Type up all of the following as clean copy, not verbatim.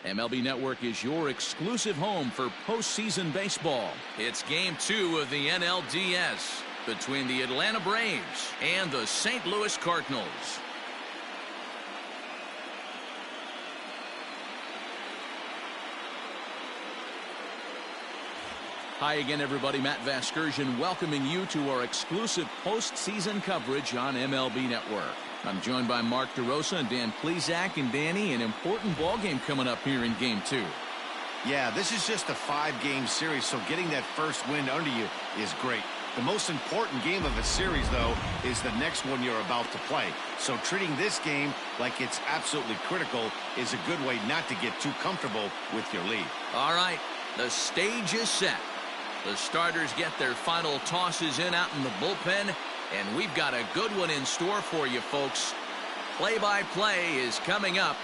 MLB Network is your exclusive home for postseason baseball. It's Game 2 of the NLDS between the Atlanta Braves and the St. Louis Cardinals. Hi again, everybody. Matt Vasgersian welcoming you to our exclusive postseason coverage on MLB Network. I'm joined by Mark DeRosa and Dan Plesac. And Danny, an important ball game coming up here in Game 2. Yeah, this is just a 5-game series, so getting that first win under you is great. The most important game of a series, though, is the next one you're about to play. So treating this game like it's absolutely critical is a good way not to get too comfortable with your lead. All right, the stage is set. The starters get their final tosses in out in the bullpen, and we've got a good one in store for you, folks. Play-by-play is coming up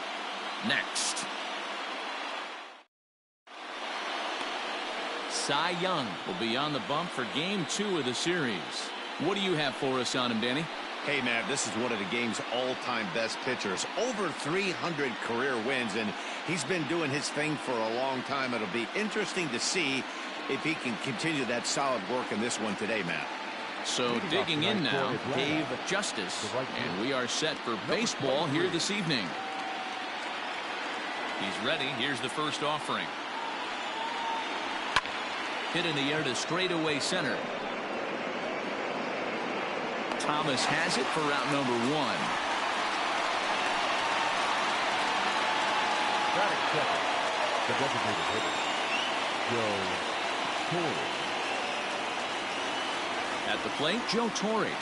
next. Cy Young will be on the bump for Game 2 of the series. What do you have for us on him, Danny? Hey, man, this is one of the game's all-time best pitchers. Over 300 career wins, and he's been doing his thing for a long time. It'll be interesting to see if he can continue that solid work in this one today, Matt. So digging in now, Dave Justice, and we are set for baseball here this evening. He's ready. Here's the first offering. Hit in the air to straightaway center. Thomas has it for route number 1. The designated hitter, Joe Torre. At the plate, Joe Torre.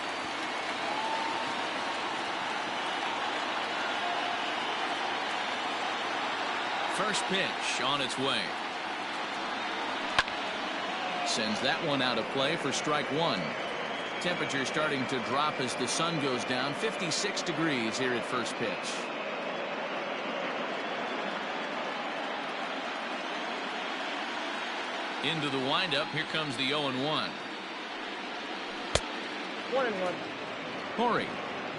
First pitch on its way. Sends that one out of play for strike 1. Temperature starting to drop as the sun goes down. 56 degrees here at first pitch. Into the windup. Here comes the 0-1. 1-1. Torre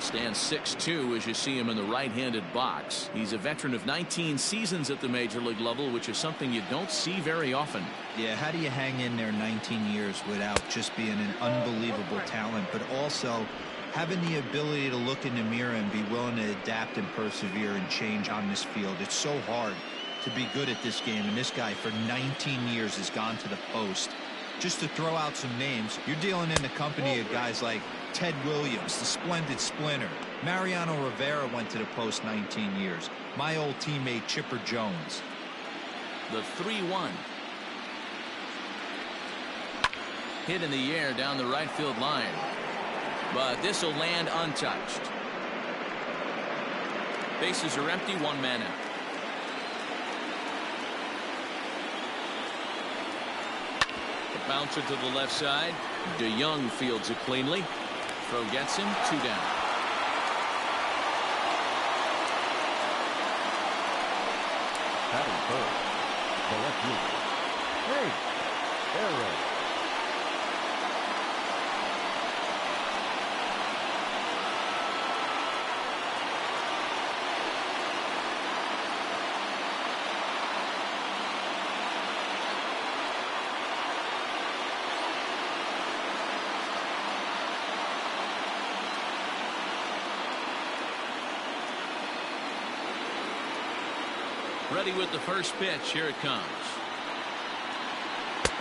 stands 6'2" as you see him in the right-handed box. He's a veteran of 19 seasons at the major league level, which is something you don't see very often. Yeah, how do you hang in there 19 years without just being an unbelievable talent, but also having the ability to look in the mirror and be willing to adapt and persevere and change on this field? It's so hard to be good at this game, and this guy for 19 years has gone to the post. Just to throw out some names, you're dealing in the company of guys like Ted Williams, the splendid splinter. Mariano Rivera went to the post 19 years. My old teammate Chipper Jones. The 3-1. Hit in the air down the right field line. But this will land untouched. Bases are empty, 1 man out. The bouncer to the left side. DeYoung fields it cleanly. Throw gets him, 2 down. Batting third, the left fielder, Hank Aaron. Ready with the first pitch. Here it comes.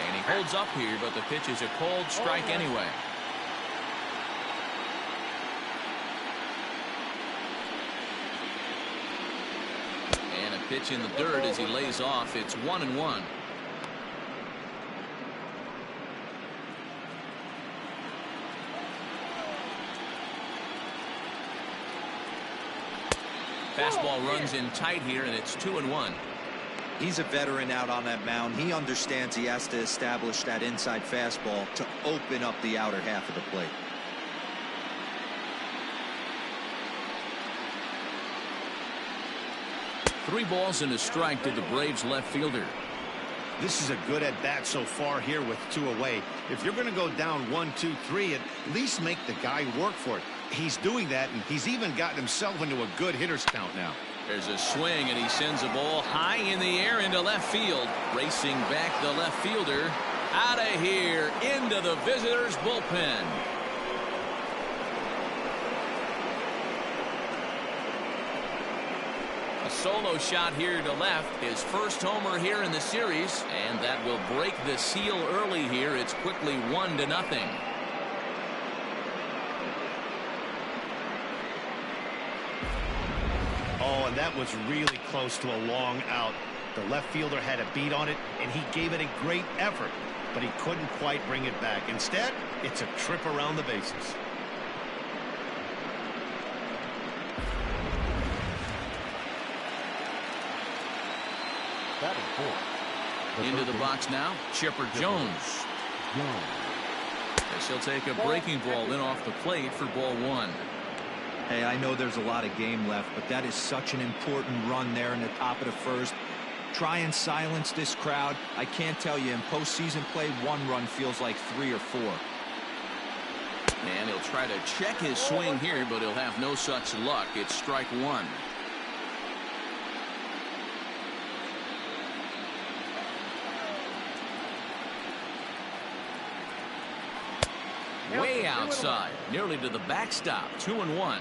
And he holds up here, but the pitch is a cold strike anyway. And a pitch in the dirt as he lays off. It's 1-1. Fastball runs in tight here, and it's 2-1. He's a veteran out on that mound. He understands he has to establish that inside fastball to open up the outer half of the plate. 3 balls and a strike to the Braves left fielder. This is a good at-bat so far here with 2 away. If you're going to go down 1, 2, 3, at least make the guy work for it. He's doing that, and he's even gotten himself into a good hitter's count now. There's a swing, and he sends a ball high in the air into left field. Racing back the left fielder. Out of here into the visitors' bullpen. A solo shot here to left. His first homer here in the series, and that will break the seal early here. It's quickly 1-0. Oh, and that was really close to a long out. The left fielder had a beat on it, and he gave it a great effort, but he couldn't quite bring it back. Instead, it's a trip around the bases. Batting fourth. Into the box now, Chipper Jones. As he'll take a breaking ball in off the plate for ball one. Hey, I know there's a lot of game left, but that is such an important run there in the top of the first. Try and silence this crowd. I can't tell you, in postseason play, one run feels like 3 or 4. And he'll try to check his swing here, but he'll have no such luck. It's strike one. Way outside, nearly to the backstop. 2-1.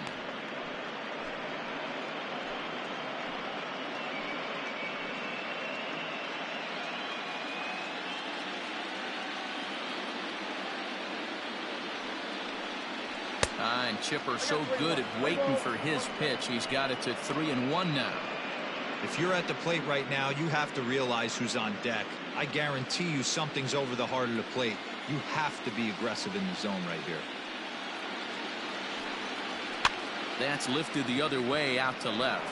And Chipper so good at waiting for his pitch. He's got it to 3-1 now. If you're at the plate right now, you have to realize who's on deck. I guarantee you something's over the heart of the plate. You have to be aggressive in the zone right here. That's lifted the other way out to left.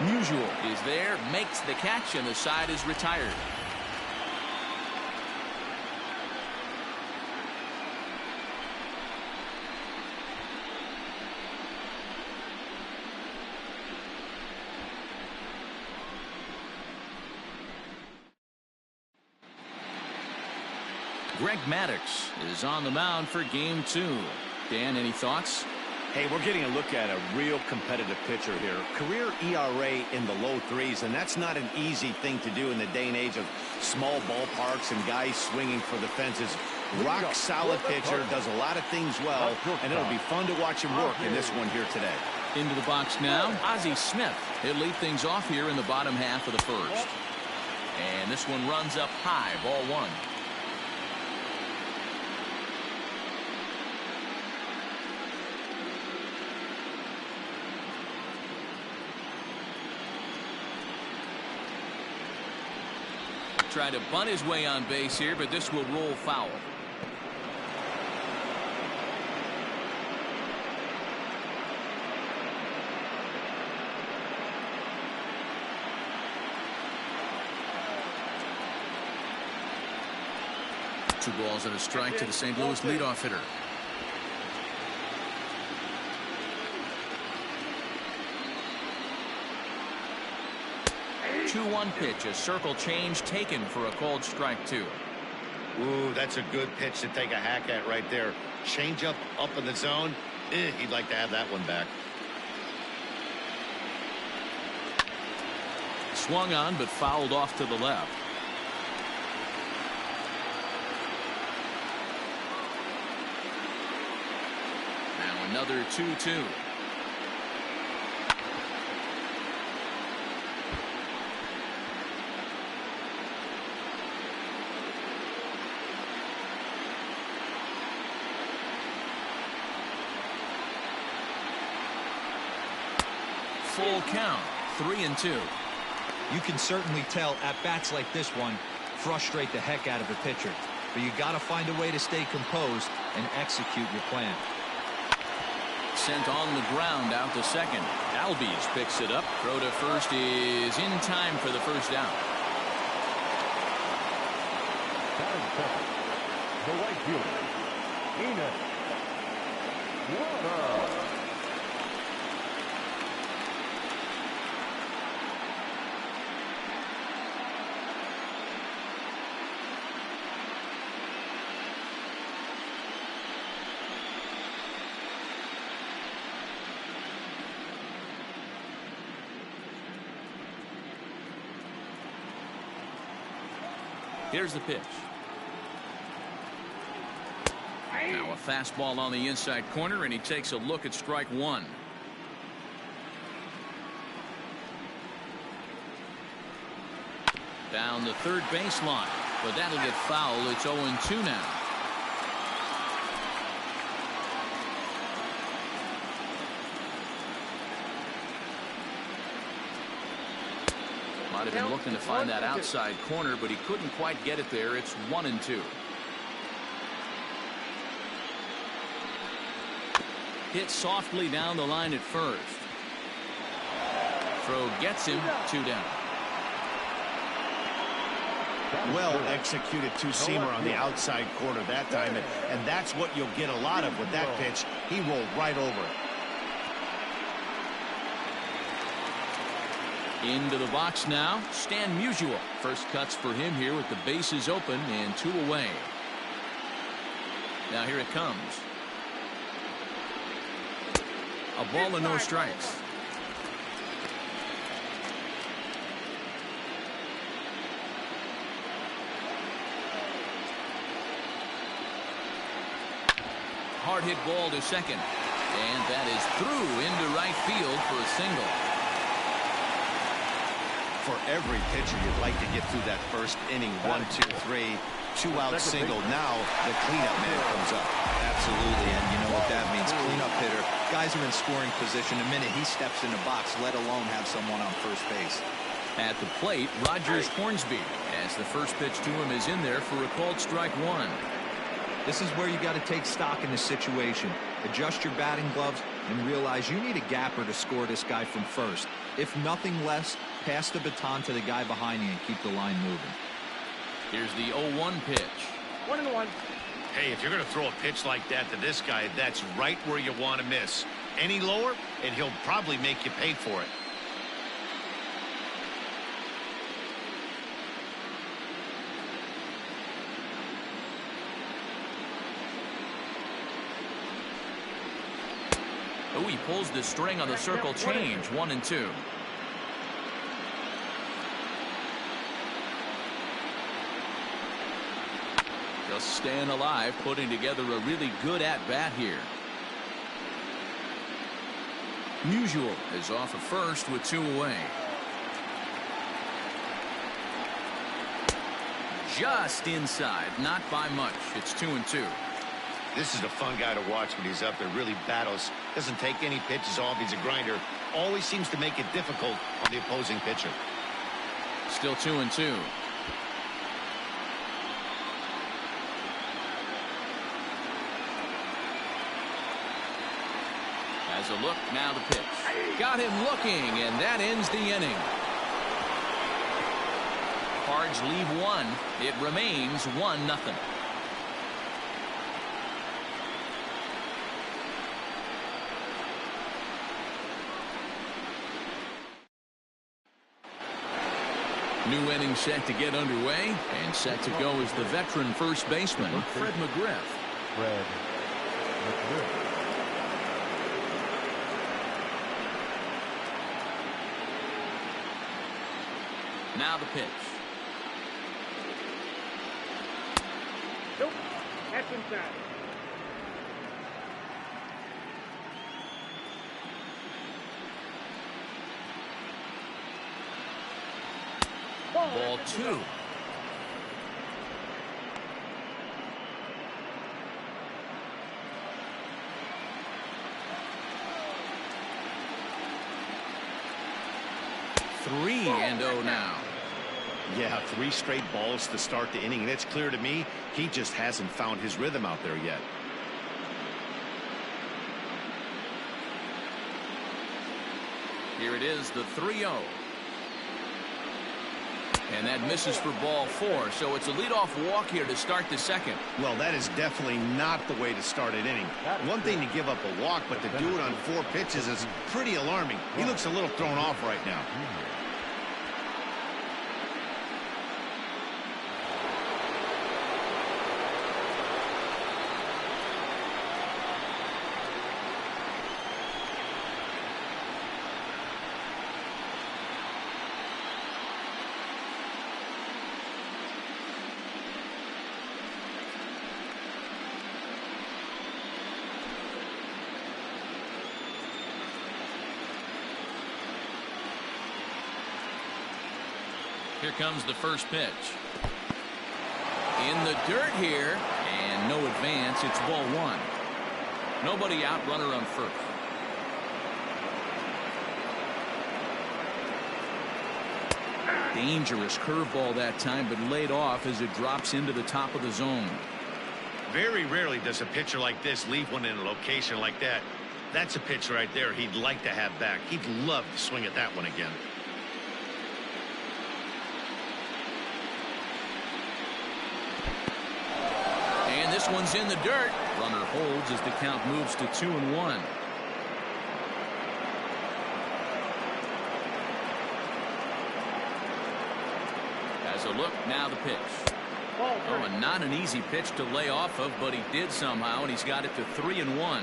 Musial is there, makes the catch, and the side is retired. Greg Maddux is on the mound for game 2. Dan, any thoughts? Hey, we're getting a look at a real competitive pitcher here. Career ERA in the low 3s, and that's not an easy thing to do in the day and age of small ballparks and guys swinging for the fences. Rock solid pitcher, does a lot of things well, and it'll be fun to watch him work in this one here today. Into the box now, Ozzie Smith. He'll lead things off here in the bottom half of the first. And this one runs up high, ball one. Try to bunt his way on base here, but this will roll foul. Two balls and a strike to the St. Louis leadoff hitter. Two-one pitch, a circle change taken for a called strike 2. Ooh, that's a good pitch to take a hack at right there. Change up in the zone. He'd like to have that one back. Swung on, but fouled off to the left. Now another 2-2. Full count, 3-2. You can certainly tell at bats like this one frustrate the heck out of a pitcher, but you got to find a way to stay composed and execute your plan. Sent on the ground out to second. Albies picks it up. Throw to first is in time for the first down. Batting second, the right fielder, Enos. What Here's the pitch. Now a fastball on the inside corner, and he takes a look at strike one. Down the third baseline, but that'll get foul. It's 0-2 now. Might have been looking to find that outside corner, but he couldn't quite get it there. It's 1-2. Hit softly down the line at first. Throw gets him, 2 down. Well executed two-seamer on the outside corner that time, and that's what you'll get a lot of with that pitch. He rolled right over it. Into the box now, Stan Musial. First cuts for him here with the bases open and 2 away. Now here it comes. A ball and no strikes. Hard hit ball to second. And that is through into right field for a single. For every pitcher, you'd like to get through that first inning. 1, 2, 3, 2-out single. Now the cleanup man comes up. Absolutely, and you know what that means. Cleanup hitter. Guys are in scoring position the minute he steps in the box, let alone have someone on first base. At the plate, Rogers Hornsby, as the first pitch to him is in there for a called strike one. This is where you got to take stock in the situation. Adjust your batting gloves and realize you need a gapper to score this guy from first. If nothing less, pass the baton to the guy behind you and keep the line moving. Here's the 0-1 pitch. 1-1. Hey, if you're going to throw a pitch like that to this guy, that's right where you want to miss. Any lower, and he'll probably make you pay for it. Oh, he pulls the string on the circle change. 1-2. Just staying alive, putting together a really good at-bat here. Musial is off at first with 2 away. Just inside, not by much. It's 2-2. This is a fun guy to watch when he's up there. Really battles. Doesn't take any pitches off. He's a grinder. Always seems to make it difficult on the opposing pitcher. Still 2-2. As a look, now the pitch. Got him looking, and that ends the inning. Cards leave 1. It remains 1-0. New inning set to get underway, and set to go is the veteran first baseman, Fred McGriff. Fred McGriff. Now the pitch. Nope. That's inside. Ball 2. Three and 0 now. Yeah, 3 straight balls to start the inning, and it's clear to me he just hasn't found his rhythm out there yet. Here it is, the 3-0. And that misses for ball 4, so it's a leadoff walk here to start the second. Well, that is definitely not the way to start an inning. One thing to give up a walk, but to do it on 4 pitches is pretty alarming. He looks a little thrown off right now. Here comes the first pitch. In the dirt here, and no advance. It's ball one. Nobody out, runner on first. Dangerous curveball that time, but laid off as it drops into the top of the zone. Very rarely does a pitcher like this leave one in a location like that. That's a pitch right there he'd like to have back. He'd love to swing at that one again. And this one's in the dirt. Runner holds as the count moves to 2-1. Has a look, now the pitch. Oh, and not an easy pitch to lay off of, but he did somehow, and he's got it to 3-1.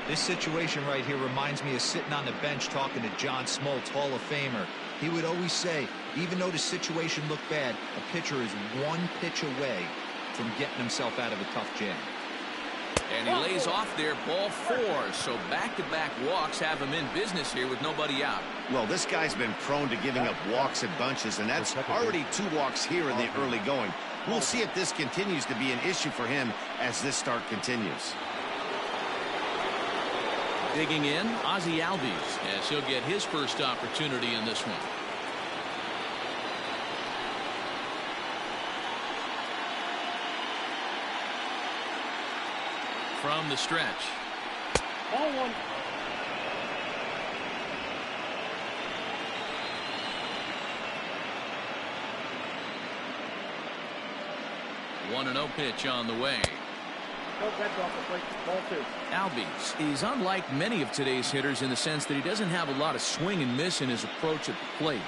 This situation right here reminds me of sitting on the bench talking to John Smoltz, Hall of Famer. He would always say, even though the situation looked bad, a pitcher is one pitch away from getting himself out of a tough jam. And he lays off there, ball four. So back-to-back walks have him in business here with nobody out. Well, this guy's been prone to giving up walks and bunches, and that's already 2 walks here in the early going. We'll see if this continues to be an issue for him as this start continues. Digging in, Ozzie Albies, as he'll get his first opportunity in this one. From the stretch. Ball one. One and 0 pitch on the way. That's off the plate. Ball two. Albies is unlike many of today's hitters in the sense that he doesn't have a lot of swing and miss in his approach at the plate.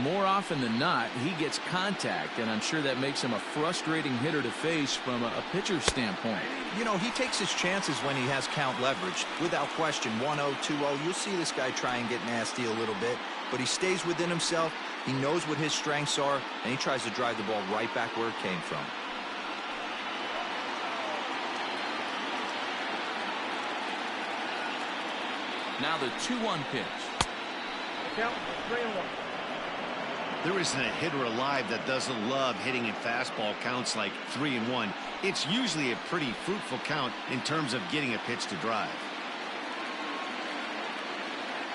More often than not, he gets contact, and I'm sure that makes him a frustrating hitter to face from a pitcher's standpoint. You know, he takes his chances when he has count leverage. Without question, 1-0, 2-0, you'll see this guy try and get nasty a little bit, but he stays within himself. He knows what his strengths are, and he tries to drive the ball right back where it came from. Now the 2-1 pitch. Count 3-1. There isn't a hitter alive that doesn't love hitting in fastball counts like 3-1. It's usually a pretty fruitful count in terms of getting a pitch to drive.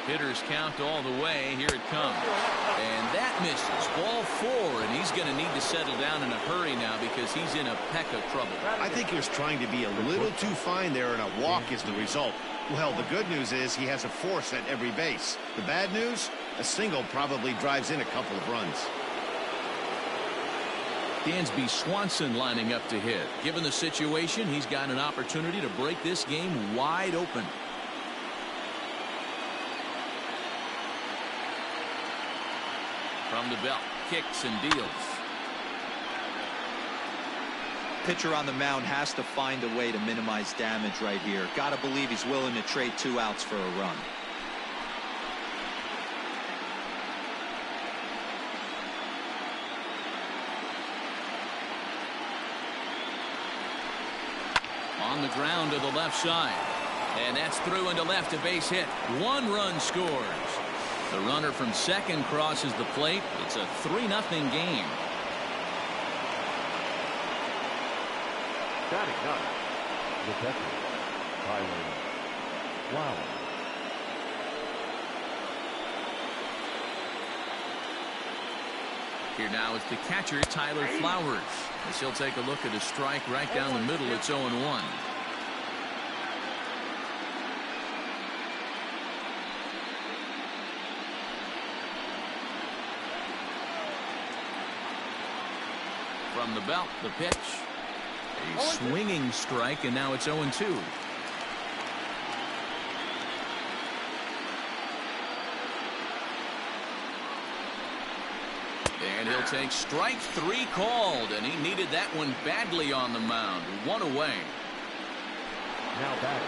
Hitters count all the way. Here it comes. And that misses. Ball four, and he's going to need to settle down in a hurry now because he's in a peck of trouble. I think he was trying to be a little too fine there, and a walk is the result. Well, the good news is he has a force at every base. The bad news? A single probably drives in a couple of runs. Dansby Swanson lining up to hit. Given the situation, he's got an opportunity to break this game wide open. From the belt, kicks and deals. Pitcher on the mound has to find a way to minimize damage right here. Got to believe he's willing to trade 2 outs for a run. On the ground to the left side. And that's through into left, a base hit. 1 run scores. The runner from second crosses the plate. It's a 3-0 game. Batting up, the catcher, Tyler Flowers. Here now is the catcher, Tyler Flowers. As he'll take a look at a strike right down the middle. It's 0-1. From the belt, the pitch. A swinging strike, and now it's 0-2. And he'll take strike 3 called, and he needed that one badly on the mound. 1 away. Now batting,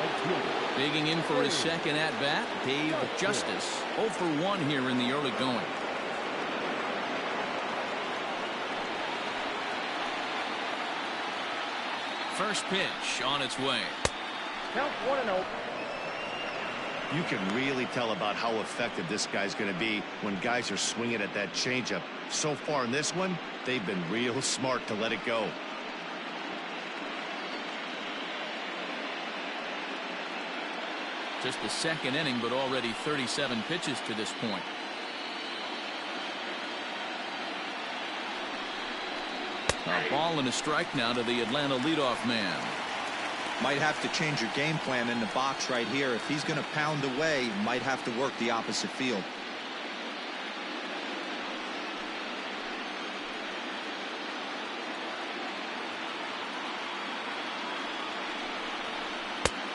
right fielder. Digging in for his second at-bat, Dave Justice. 0 for 1 here in the early going. First pitch on its way. Count 1-0. You can really tell about how effective this guy's going to be when guys are swinging at that changeup. So far in this one, they've been real smart to let it go. Just the second inning, but already 37 pitches to this point. A ball and a strike now to the Atlanta leadoff man. Might have to change your game plan in the box right here. If he's going to pound away, might have to work the opposite field.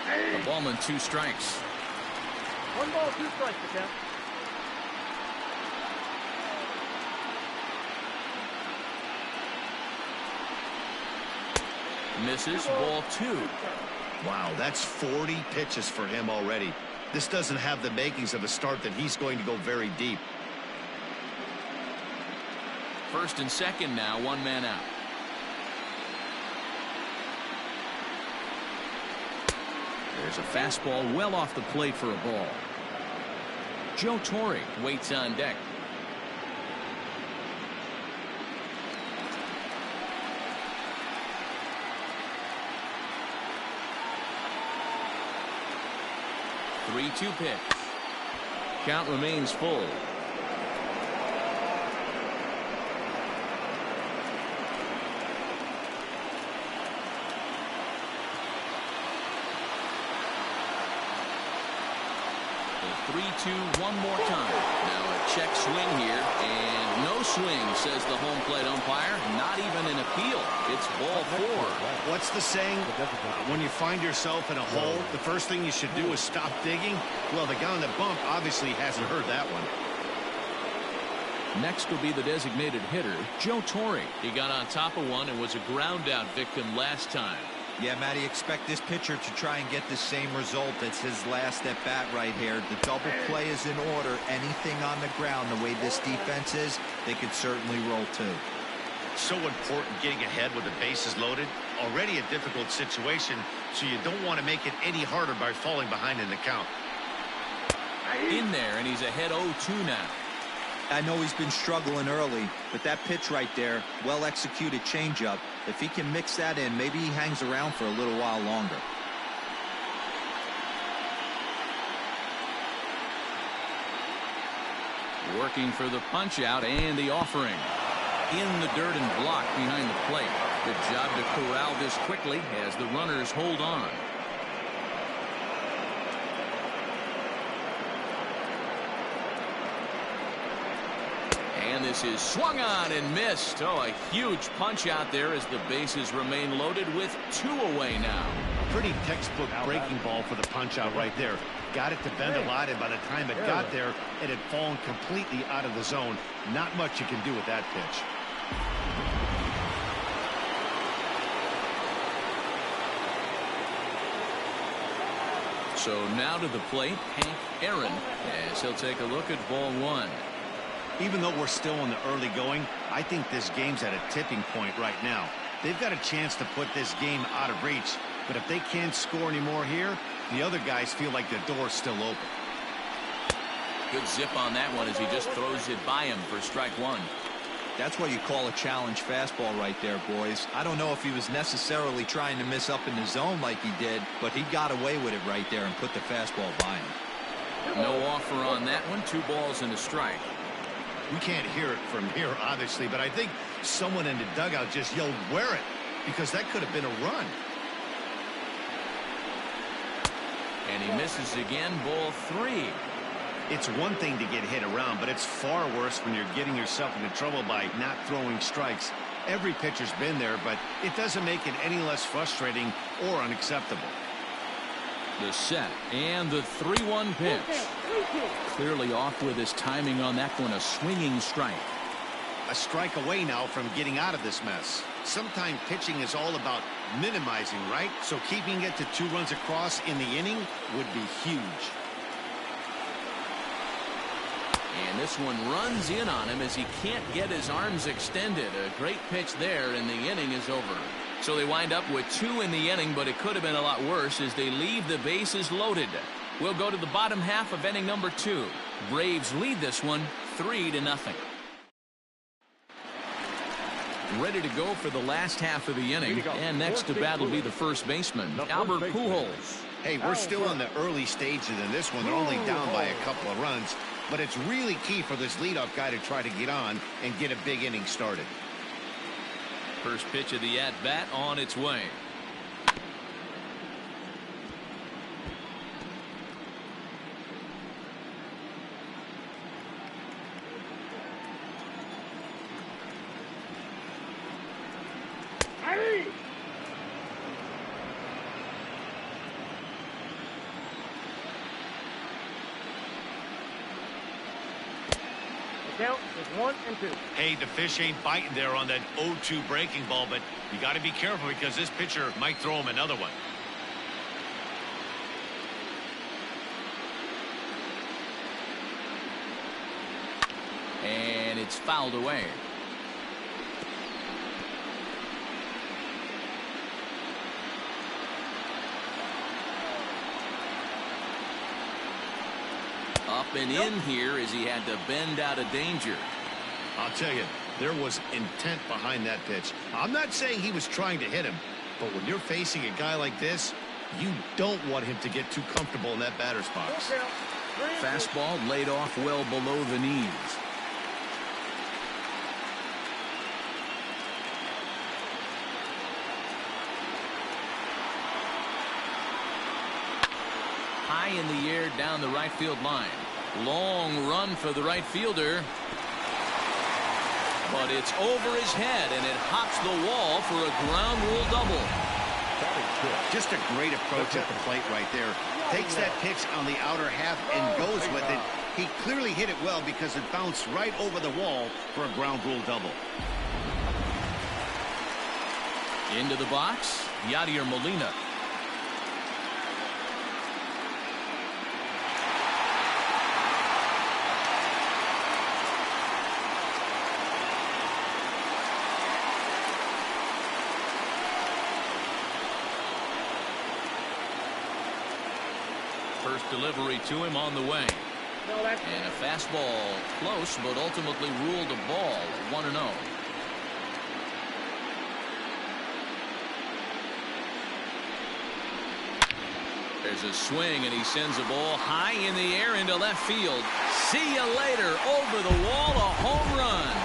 A ball and 2 strikes. 1 ball, 2 strikes to count. Misses, ball 2. Wow, that's 40 pitches for him already. This doesn't have the makings of a start that he's going to go very deep. First and second now, 1 man out. There's a fastball well off the plate for a ball. Joe Torre waits on deck. The 3-2 pitch. Count remains full. The 3-2 one more time. Now a check swing here, and no swing, says the home plate umpire. Not even an appeal. It's ball 4. What's the saying? When you find yourself in a hole, the first thing you should do is stop digging. Well, the guy on the bump obviously hasn't heard that one. Next will be the designated hitter, Joe Torre. He got on top of one and was a ground out victim last time. Yeah, Matty, expect this pitcher to try and get the same result. It's his last at bat right here. The double play is in order. Anything on the ground, the way this defense is, they could certainly roll too. So important getting ahead with the bases loaded. Already a difficult situation, so you don't want to make it any harder by falling behind in the count. In there, and he's ahead 0-2 now. I know he's been struggling early, but that pitch right there, well-executed changeup, if he can mix that in, maybe he hangs around for a little while longer. Working for the punch-out and the offering. In the dirt and blocked behind the plate. Good job to corral this quickly as the runners hold on. And this is swung on and missed. Oh, a huge punch out there as the bases remain loaded with 2 away now. A pretty textbook breaking ball for the punch out right there. Got it to bend a lot, and by the time it got there, it had fallen completely out of the zone. Not much you can do with that pitch. So now to the plate, Hank Aaron, as he'll take a look at ball 1. Even though we're still in the early going, I think this game's at a tipping point right now. They've got a chance to put this game out of reach, but if they can't score any more here, the other guys feel like the door's still open. Good zip on that one as he just throws it by him for strike 1. That's what you call a challenge fastball right there, boys. I don't know if he was necessarily trying to miss up in the zone like he did, but he got away with it right there and put the fastball by him. No offer on that one. 2 balls and a strike. We can't hear it from here, obviously, but I think someone in the dugout just yelled, "Wear it," because that could have been a run. And he misses again, ball 3. It's one thing to get hit around, but it's far worse when you're getting yourself into trouble by not throwing strikes. Every pitcher's been there, but it doesn't make it any less frustrating or unacceptable. The set and the 3-1 pitch. Clearly off with his timing on that one. A swinging strike. A strike away now from getting out of this mess. Sometimes pitching is all about minimizing, right? So keeping it to 2 runs across in the inning would be huge. And this one runs in on him as he can't get his arms extended. A great pitch there, and the inning is over. So they wind up with 2 in the inning, but it could have been a lot worse as they leave the bases loaded. We'll go to the bottom half of inning number 2. Braves lead this one 3-0. Ready to go for the last half of the inning. And next to bat will be the first baseman, Albert Pujols. Hey, we're still in the early stages in this one. They're only down by a couple of runs. But it's really key for this leadoff guy to try to get on and get a big inning started. First pitch of the at-bat on its way. Count is 1-2. Hey, the fish ain't biting there on that 0-2 breaking ball, but you got to be careful because this pitcher might throw him another one. And it's fouled away. Up and in here as he had to bend out of danger. I'll tell you, there was intent behind that pitch. I'm not saying he was trying to hit him, but when you're facing a guy like this, you don't want him to get too comfortable in that batter's box. Fastball laid off well below the knees. High in the air down the right field line. Long run for the right fielder. But it's over his head, and it hops the wall for a ground rule double. Just a great approach at the plate right there. Takes that pitch on the outer half and goes with it. He clearly hit it well because it bounced right over the wall for a ground rule double. Into the box, Yadier Molina. First delivery to him on the way. And a fastball close, but ultimately ruled a ball. 1-0. There's a swing, and he sends a ball high in the air into left field. See you later. Over the wall, a home run.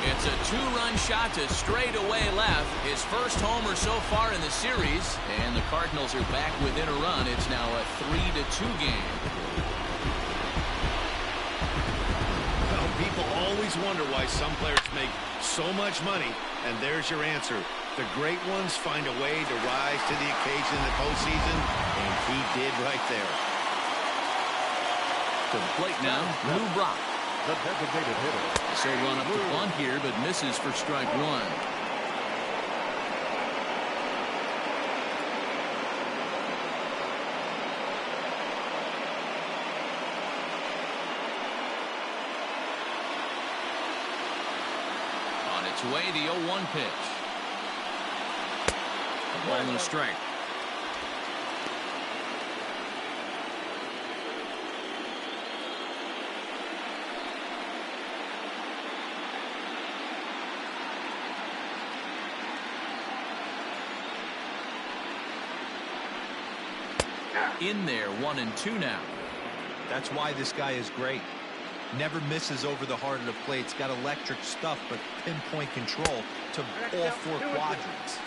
It's a two-run shot to straightaway left. His first homer so far in the series. And the Cardinals are back within a run. It's now a 3-2 game. Well, people always wonder why some players make so much money. And there's your answer. The great ones find a way to rise to the occasion in the postseason. And he did right there. To the plate now, Lou Brock. The designated hitter. So run up the bunt here, but misses for strike one. On its way, the 0-1 pitch. A ball and a strike. In there, 1-2 now. That's why this guy is great. Never misses over the heart of the plate. He's got electric stuff, but pinpoint control to all four quadrants.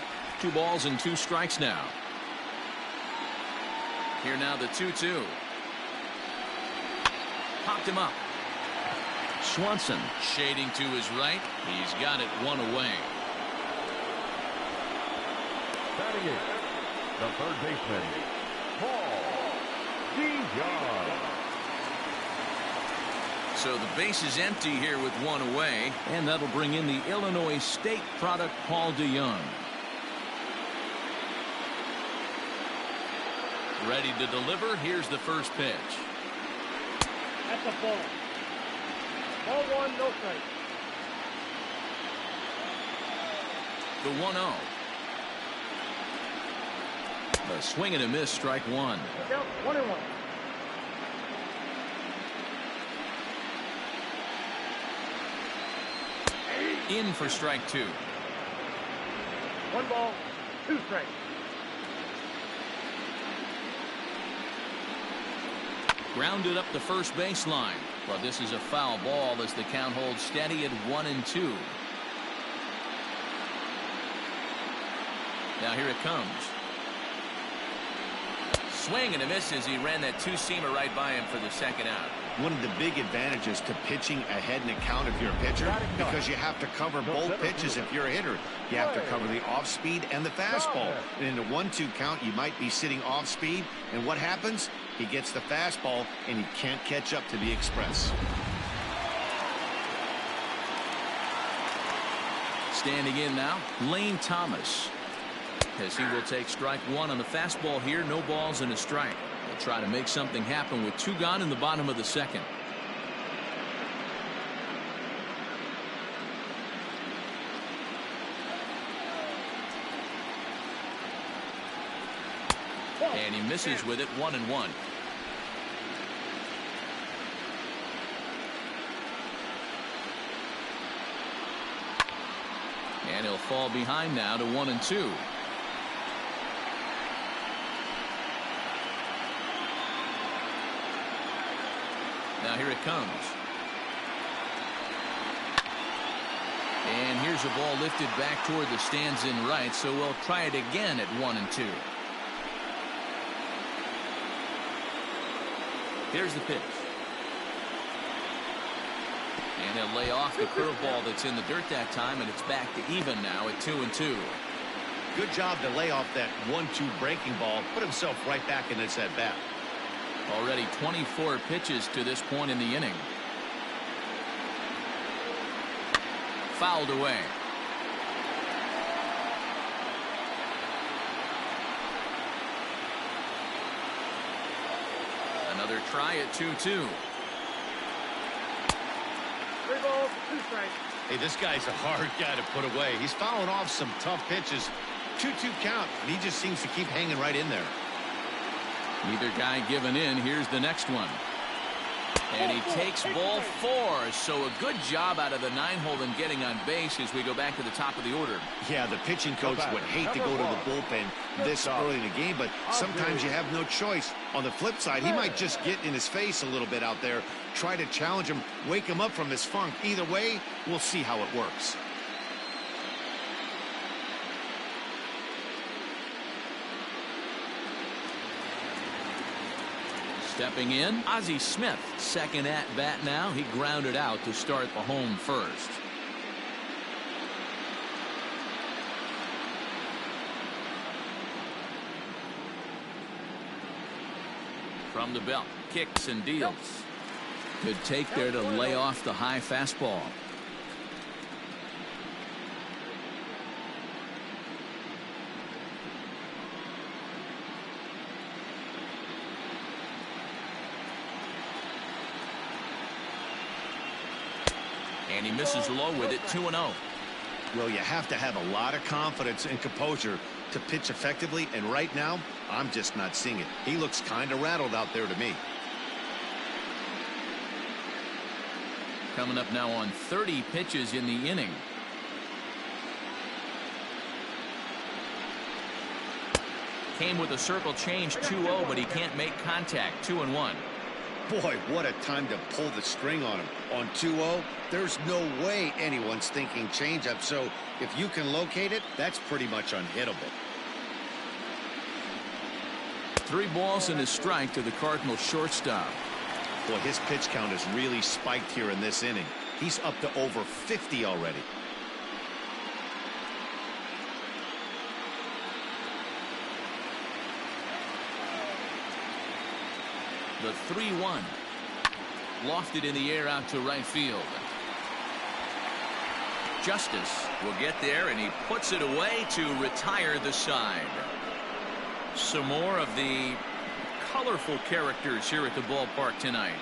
2 balls and 2 strikes now. Here now the 2-2. Popped him up. Swanson shading to his right. He's got it one away. Batting in, the third baseman, Paul Dion. So the base is empty here with 1 away, and that'll bring in the Illinois State product, Paul DeYoung. Ready to deliver. Here's the first pitch. That's a ball. Ball 1, no strike. The 1-0. A swing and a miss, strike one. Count 1-1. In for strike two. 1 ball, 2 strikes. Grounded up the first baseline. But this is a foul ball as the count holds steady at 1-2. Now here it comes. Swing and a miss as he ran that two-seamer right by him for the second out. One of the big advantages to pitching ahead in the count if you're a pitcher, because you have to cover both pitches if you're a hitter. You have to cover the off-speed and the fastball. And in the 1-2 count, you might be sitting off-speed. And what happens? He gets the fastball, and he can't catch up to the express. Standing in now, Lane Thomas. As he will take strike one on the fastball here. No balls and a strike. They'll try to make something happen with 2 gone in the bottom of the second. And he misses with it. 1-1. And he'll fall behind now to 1-2. Now here it comes. And here's a ball lifted back toward the stands in right, so we'll try it again at 1-2. Here's the pitch. And he'll lay off the curveball that's in the dirt that time, and it's back to even now at 2-2. Good job to lay off that 1-2 breaking ball. Put himself right back in this at bat. Already 24 pitches to this point in the inning. Fouled away. Another try at 2-2. 3 balls, 2 strikes. Hey, this guy's a hard guy to put away. He's fouling off some tough pitches. 2-2 count, and he just seems to keep hanging right in there. Neither guy giving in. Here's the next one. And he takes ball 4. So a good job out of the 9-hole in getting on base as we go back to the top of the order. Yeah, the pitching coach would hate to go to the bullpen this early in the game, but sometimes you have no choice. On the flip side, he might just get in his face a little bit out there, try to challenge him, wake him up from his funk. Either way, we'll see how it works. Stepping in, Ozzie Smith, second at bat now. He grounded out to start the home first. From the belt, kicks and deals. Good take there to lay off the high fastball. And he misses low with it. 2-0. Well, you have to have a lot of confidence and composure to pitch effectively, and right now I'm just not seeing it. He looks kind of rattled out there to me. Coming up now on 30 pitches in the inning. Came with a circle change. 2-0, but he can't make contact. 2-1. Boy, what a time to pull the string on him. On 2-0, there's no way anyone's thinking changeup. So if you can locate it, that's pretty much unhittable. 3 balls and a strike to the Cardinals shortstop. Boy, his pitch count has really spiked here in this inning. He's up to over 50 already. The 3-1. Lofted in the air out to right field. Justice will get there, and he puts it away to retire the side. Some more of the colorful characters here at the ballpark tonight.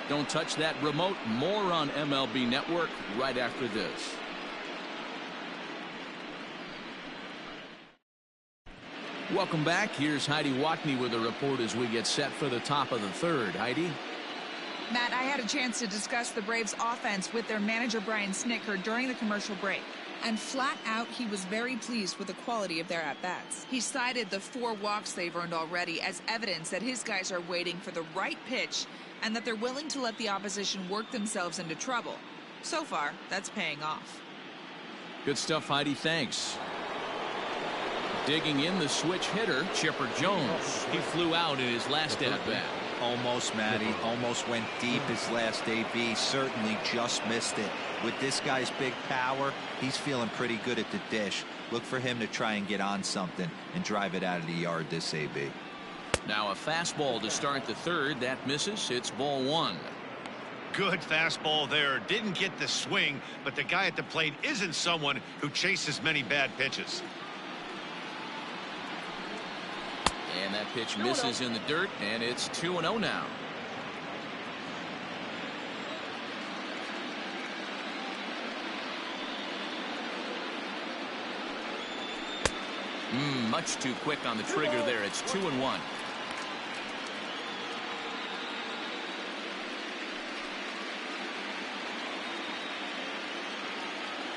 Don't touch that remote. More on MLB Network right after this. Welcome back. Here's Heidi Watney with a report as we get set for the top of the third. Heidi? Matt, I had a chance to discuss the Braves offense with their manager Brian Snitker during the commercial break. And flat out, he was very pleased with the quality of their at-bats. He cited the 4 walks they've earned already as evidence that his guys are waiting for the right pitch and that they're willing to let the opposition work themselves into trouble. So far, that's paying off. Good stuff, Heidi. Thanks. Digging in the switch hitter, Chipper Jones. He flew out in his last at-bat. Almost, Matty. Almost went deep his last AB. Certainly just missed it. With this guy's big power, he's feeling pretty good at the dish. Look for him to try and get on something and drive it out of the yard this AB. Now a fastball to start the third. That misses. It's ball 1. Good fastball there. Didn't get the swing, but the guy at the plate isn't someone who chases many bad pitches. And that pitch misses in the dirt, and it's 2-0 now. Much too quick on the trigger there. It's 2-1.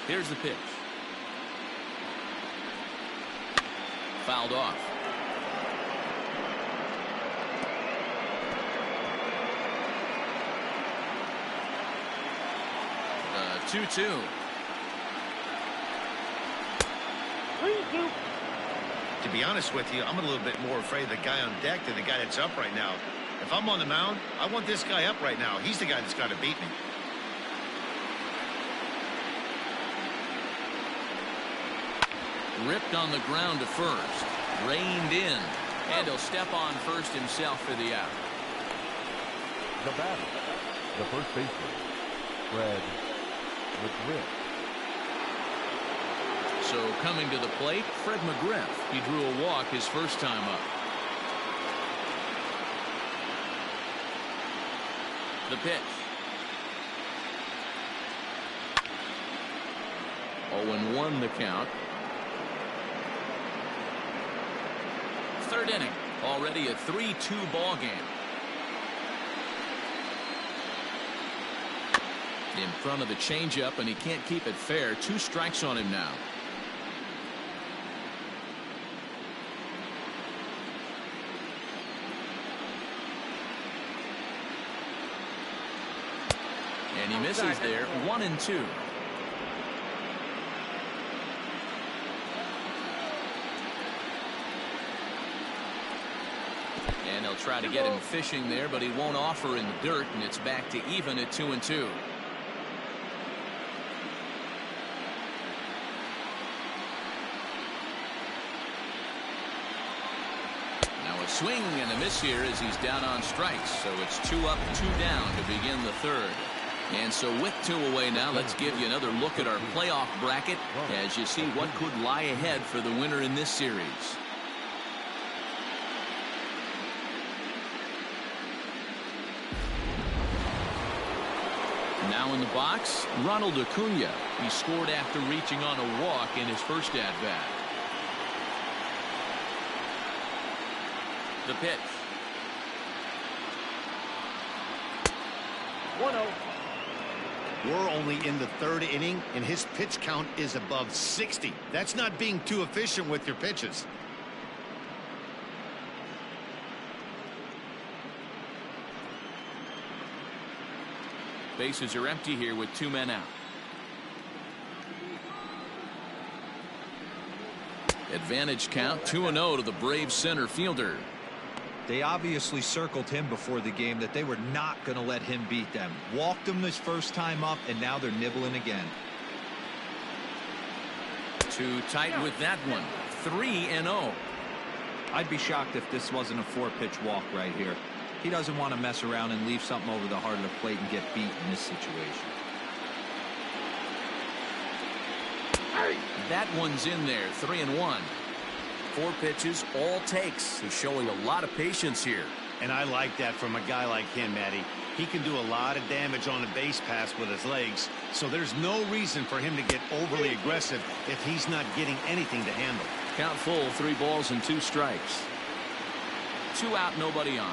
Here's the pitch. Fouled off. 2-2. 3-2. To be honest with you, I'm a little bit more afraid of the guy on deck than the guy that's up right now. If I'm on the mound, I want this guy up right now. He's the guy that's got to beat me. Ripped on the ground to first. Reined in. And he'll step on first himself for the out. The batter, the first baseman, Fred McGriff. So coming to the plate, Fred McGriff. He drew a walk his first time up. The pitch. 0-1 the count. Third inning. Already a 3-2 ball game. In front of the changeup, and he can't keep it fair. 2 strikes on him now. And he misses there. 1-2. And they'll try to get him fishing there, but he won't offer in the dirt, and it's back to even at 2-2. Now a swing and a miss here as he's down on strikes. So it's 2 up, 2 down to begin the third. And so with 2 away now, let's give you another look at our playoff bracket as you see what could lie ahead for the winner in this series. Now in the box, Ronald Acuna. He scored after reaching on a walk in his first at-bat. The pitch. 1-0. We're only in the third inning, and his pitch count is above 60. That's not being too efficient with your pitches. Bases are empty here with 2 men out. Advantage count 2-0 to the Braves center fielder. They obviously circled him before the game that they were not going to let him beat them. Walked him his first time up, and now they're nibbling again. Too tight with that one. 3-0. I'd be shocked if this wasn't a 4-pitch walk right here. He doesn't want to mess around and leave something over the heart of the plate and get beat in this situation. That one's in there. 3-1. 4 pitches, all takes. He's showing a lot of patience here. And I like that from a guy like him, Matty. He can do a lot of damage on a base pass with his legs, so there's no reason for him to get overly aggressive if he's not getting anything to handle. Count full, 3 balls and 2 strikes. 2 out, nobody on.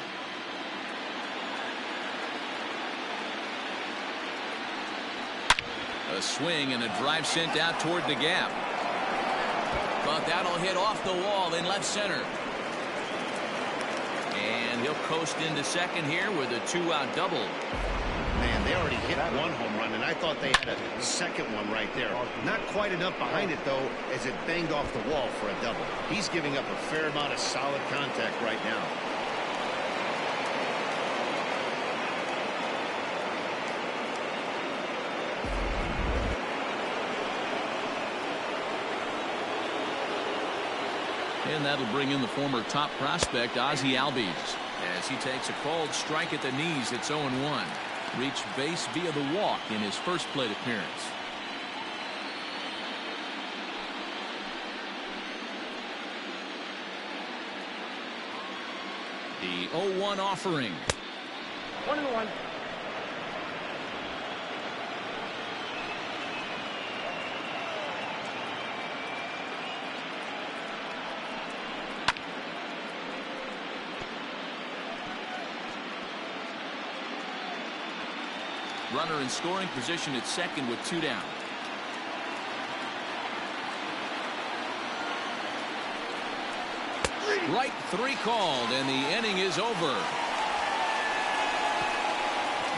A swing and a drive sent out toward the gap. But that'll hit off the wall in left center. And he'll coast into second here with a 2-out double. Man, they already hit 1 home run, and I thought they had a second one right there. Not quite enough behind it, though, as it banged off the wall for a double. He's giving up a fair amount of solid contact right now. And that'll bring in the former top prospect, Ozzie Albies, as he takes a called strike at the knees. It's 0-1. Reached base via the walk in his first plate appearance. The 0-1 offering. 1-1. Runner in scoring position at second with 2 down. Right 3 called, and the inning is over.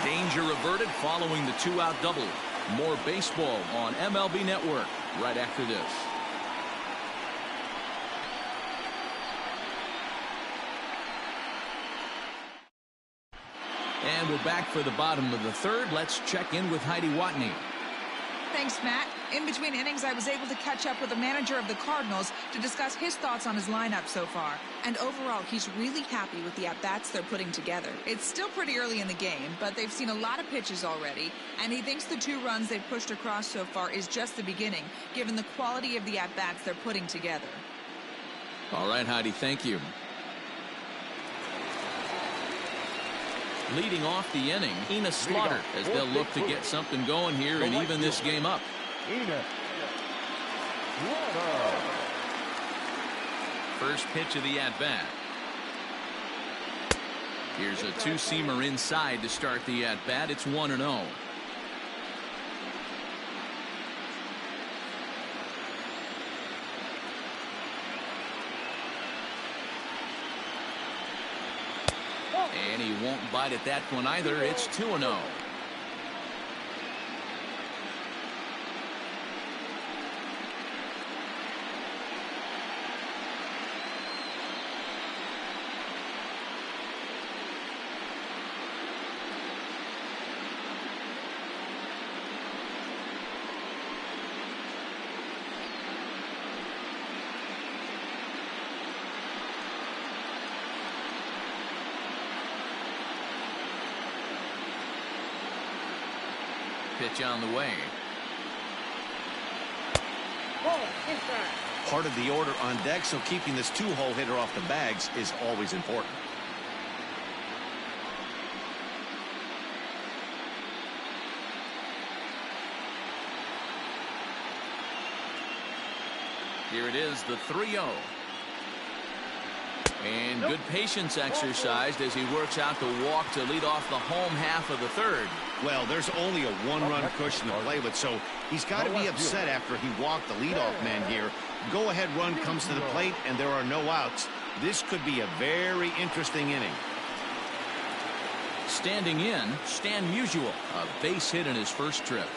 Danger averted following the 2-out double. More baseball on MLB Network right after this. And we're back for the bottom of the third. Let's check in with Heidi Watney. Thanks, Matt. In between innings, I was able to catch up with the manager of the Cardinals to discuss his thoughts on his lineup so far. And overall, he's really happy with the at-bats they're putting together. It's still pretty early in the game, but they've seen a lot of pitches already, and he thinks the 2 runs they've pushed across so far is just the beginning, given the quality of the at-bats they're putting together. All right, Heidi, thank you. Leading off the inning, Ina Slaughter, as they'll look to get something going here and even this game up. First pitch of the at-bat. Here's a 2-seamer inside to start the at-bat. It's 1-0. And he won't bite at that one either. It's 2-0. Pitch on the way. Part of the order on deck, so keeping this 2-hole hitter off the bags is always important. Here it is, the 3-0. And good patience exercised as he works out the walk to lead off the home half of the third. Well, there's only a 1-run cushion to play with, so he's got to be upset after he walked the leadoff man here. Go-ahead run comes to the plate, and there are no outs. This could be a very interesting inning. Standing in, Stan Musial, a base hit in his first trip.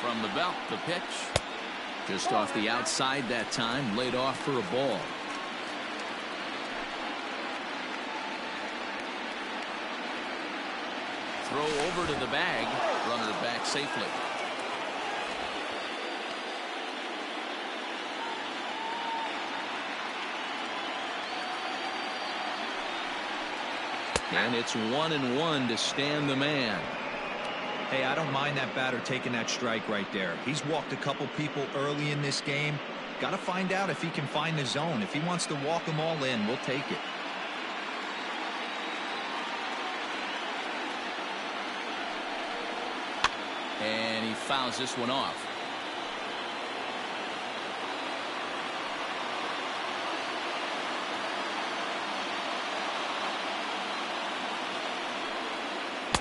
From the belt, the pitch. Just off the outside that time, laid off for a ball. Throw over to the bag. Runner back safely. And it's 1-1 to Stan the man. Hey, I don't mind that batter taking that strike right there. He's walked a couple people early in this game. Got to find out if he can find the zone. If he wants to walk them all in, we'll take it. And he fouls this one off.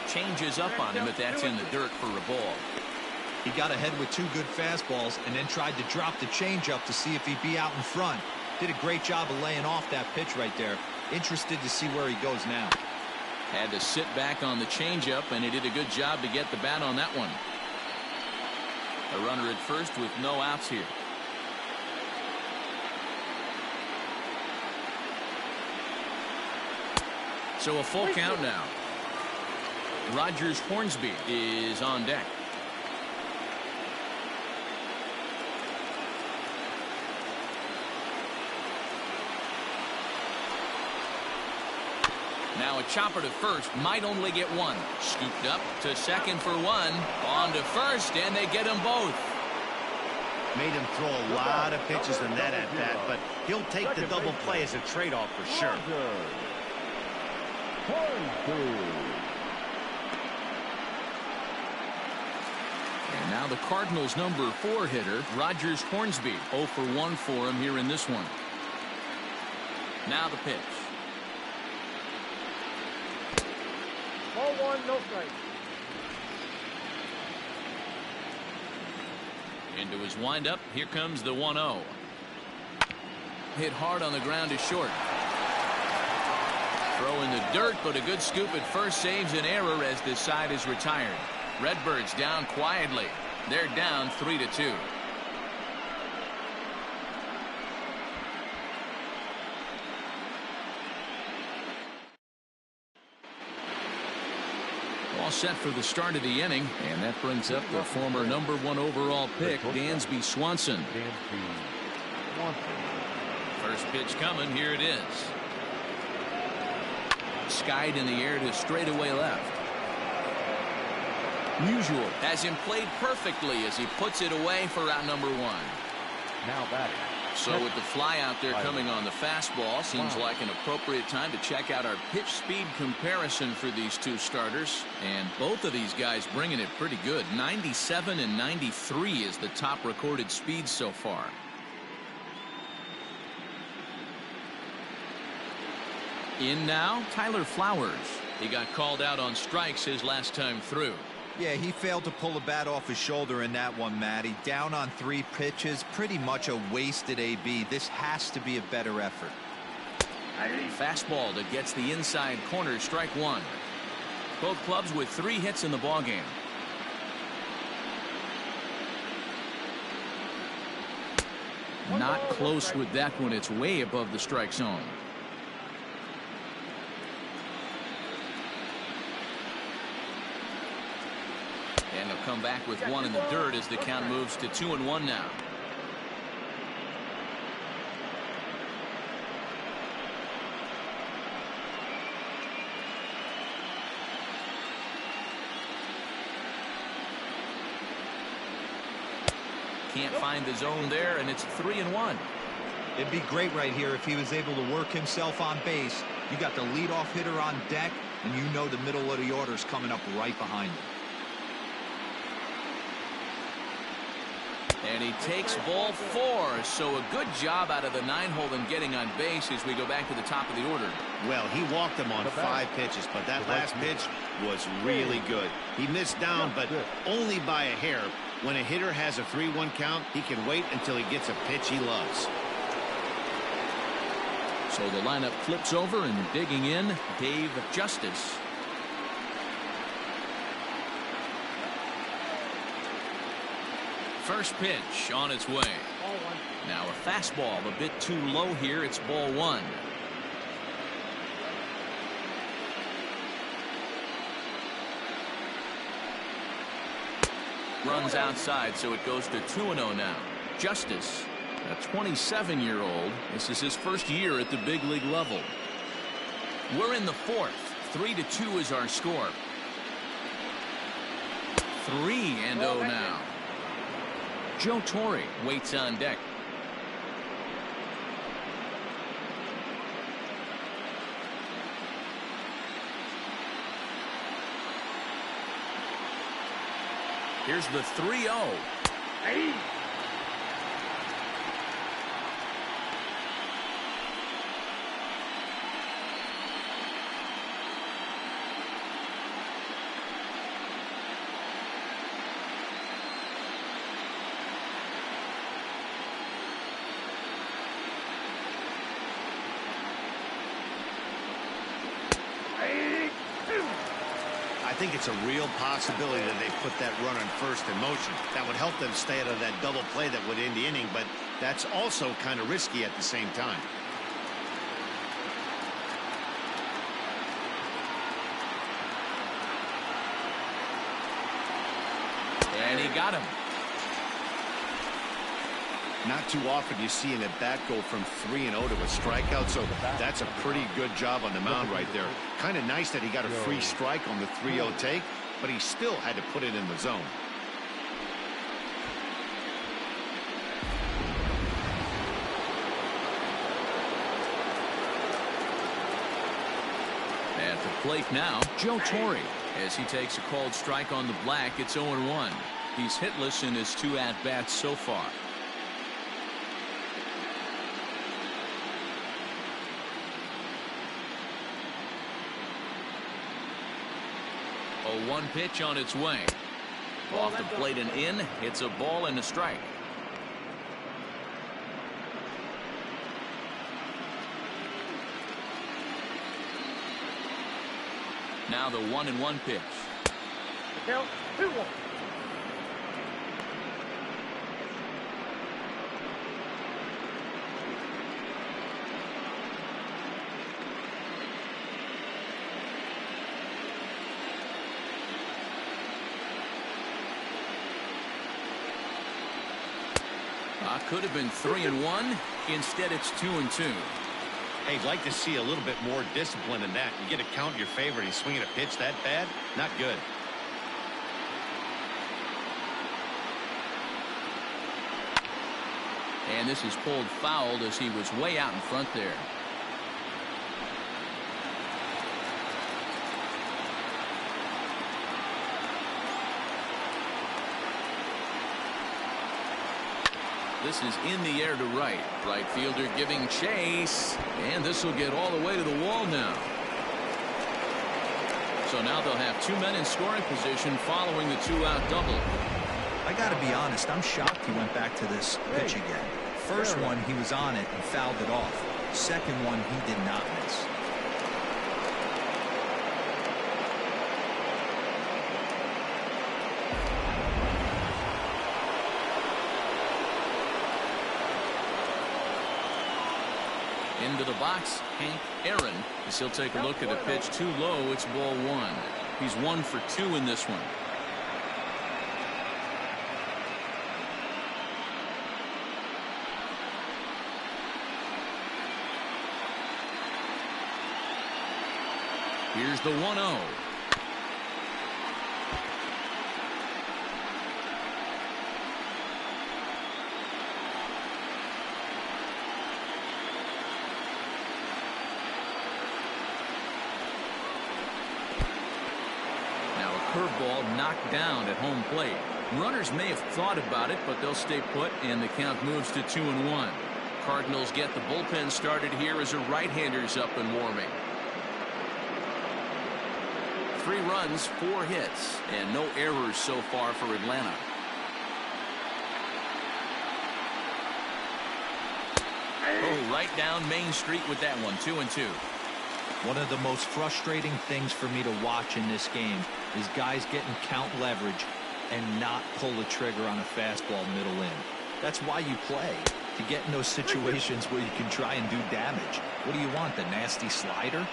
Changes up on him, but that's in the dirt for a ball. He got ahead with 2 good fastballs and then tried to drop the changeup to see if he'd be out in front. Did a great job of laying off that pitch right there. Interested to see where he goes now. Had to sit back on the changeup, and he did a good job to get the bat on that one. A runner at first with no outs here. So a full count now. Rogers Hornsby is on deck. Now a chopper to first, might only get one. Scooped up to second for one. On to first, and they get them both. Made him throw a lot of pitches in that at bat, but he'll take the double play as a trade-off for sure. And now the Cardinals' number 4 hitter, Rogers Hornsby. 0 for 1 for him here in this one. Now the pitch. Ball 1, no strike. Into his windup. Here comes the 1-0. Hit hard on the ground to short. Throw in the dirt, but a good scoop at first saves an error as this side is retired. Redbirds down quietly. They're down 3-2. All set for the start of the inning, and that brings up the former number 1 overall pick, Dansby Swanson. First pitch coming. Here it is. Skied in the air to straightaway left. Musial has him played perfectly as he puts it away for out number 1. Now batting. So with the fly out there coming on the fastball, seems like an appropriate time to check out our pitch speed comparison for these 2 starters. And both of these guys bringing it pretty good. 97 and 93 is the top recorded speed so far. In now, Tyler Flowers. He got called out on strikes his last time through. Yeah, he failed to pull the bat off his shoulder in that one, Matty. Down on 3 pitches, pretty much a wasted AB. This has to be a better effort. Fastball that gets the inside corner, strike 1. Both clubs with 3 hits in the ballgame. Not close with that one. It's way above the strike zone. And he'll come back with 1 in the dirt as the count moves to 2-1 now. Can't find the zone there, and it's 3-1. It'd be great right here if he was able to work himself on base. You got the leadoff hitter on deck, and you know the middle of the order's coming up right behind him. And he takes ball 4, so a good job out of the 9-hole in getting on base as we go back to the top of the order. Well, he walked him on 5 pitches, but that last pitch was really good. He missed down, but only by a hair. When a hitter has a 3-1 count, he can wait until he gets a pitch he loves. So the lineup flips over, and digging in, Dave Justice. First pitch on its way. Now a fastball a bit too low here. It's ball 1. Runs outside, so it goes to 2-0 now. Justice, a 27-year-old. This is his first year at the big league level. We're in the 4th. 3-2 is our score. 3-0 now. Joe Torre waits on deck. Here's the 3-0. Hey. I think it's a real possibility that they put that runner in first in motion. That would help them stay out of that double play that would end the inning, but that's also kind of risky at the same time. And he got him. Not too often you see an at-bat go from 3-0 to a strikeout, so that's a pretty good job on the mound right there. Kind of nice that he got a free strike on the 3-0 take, but he still had to put it in the zone. At the plate now, Joe Torre. As he takes a called strike on the black, it's 0-1. He's hitless in his 2 at-bats so far. A 1 pitch on its way. Off the plate and in. It's a ball and a strike. Now the 1-1 pitch. Count 2-1. Could have been 3-1. Instead, it's 2-2. Hey, I'd like to see a little bit more discipline in that. You get a count in your favor and he's swinging a pitch that bad? Not good. And this is pulled fouled as he was way out in front there. This is in the air to right. Right fielder giving chase. And this will get all the way to the wall now. So now they'll have 2 men in scoring position following the 2-out double. I got to be honest, I'm shocked he went back to this pitch again. First one, he was on it and fouled it off. Second one, he did not miss. Into the box, Hank Aaron, as he'll take a look at a pitch too low. It's ball 1. He's 1 for 2 in this one. Here's the 1-0. Curveball knocked down at home plate. Runners may have thought about it, but they'll stay put, and the count moves to 2-1. Cardinals get the bullpen started here as a right-hander's up and warming. 3 runs, 4 hits, and no errors so far for Atlanta. Oh, right down Main Street with that one. 2-2. One of the most frustrating things for me to watch in this game is guys getting count leverage and not pull the trigger on a fastball middle in. That's why you play, to get in those situations where you can try and do damage. What do you want, the nasty slider?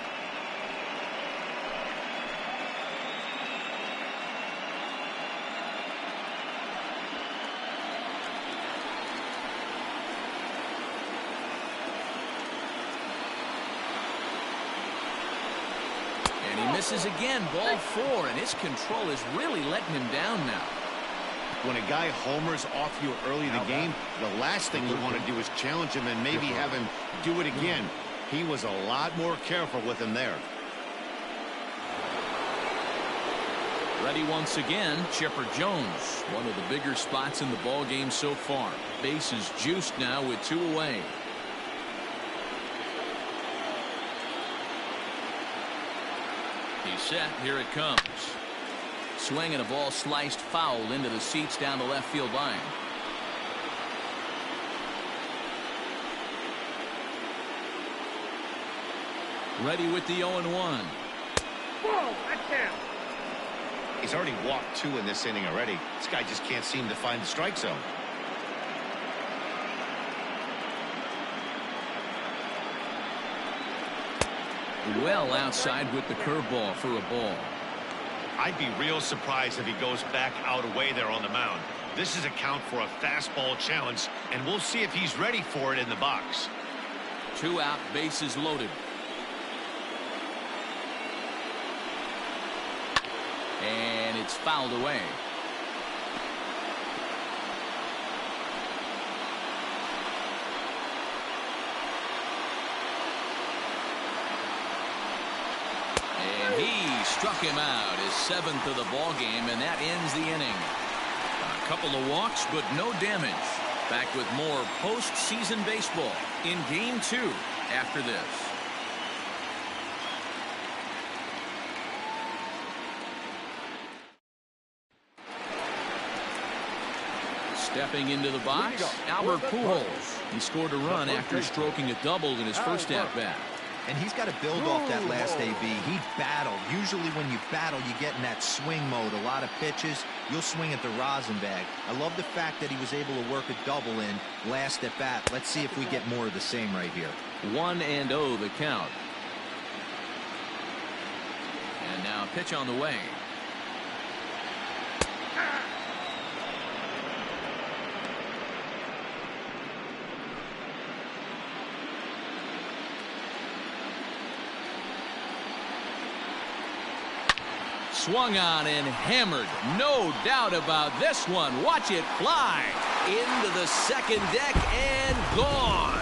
And he misses again, ball 4, and his control is really letting him down now. When a guy homers off you early in the game, the last thing you want to do is challenge him and maybe have him do it again. He was a lot more careful with him there. Ready once again, Chipper Jones. One of the bigger spots in the ball game so far. Base is juiced now with 2 away. He's set. Here it comes. Swing and a ball sliced foul into the seats down the left field line. Ready with the 0-1. Whoa, that's down. He's already walked 2 in this inning already. This guy just can't seem to find the strike zone. Well outside with the curveball for a ball. I'd be real surprised if he goes back out away there on the mound. This is a count for a fastball challenge, and we'll see if he's ready for it in the box. 2 out, bases loaded. And it's fouled away. And he struck him out, his 7th of the ball game, and that ends the inning. A couple of walks, but no damage. Back with more postseason baseball in Game 2 after this. Stepping into the box, Albert Pujols. He scored a run after stroking a double in his first at-bat. And he's got to build off that last AB. He battled. Usually when you battle, you get in that swing mode. A lot of pitches, you'll swing at the rosin bag. I love the fact that he was able to work a double in last at bat. Let's see if we get more of the same right here. 1-0 the count. And now a pitch on the way. Swung on and hammered. No doubt about this one. Watch it fly into the second deck and gone.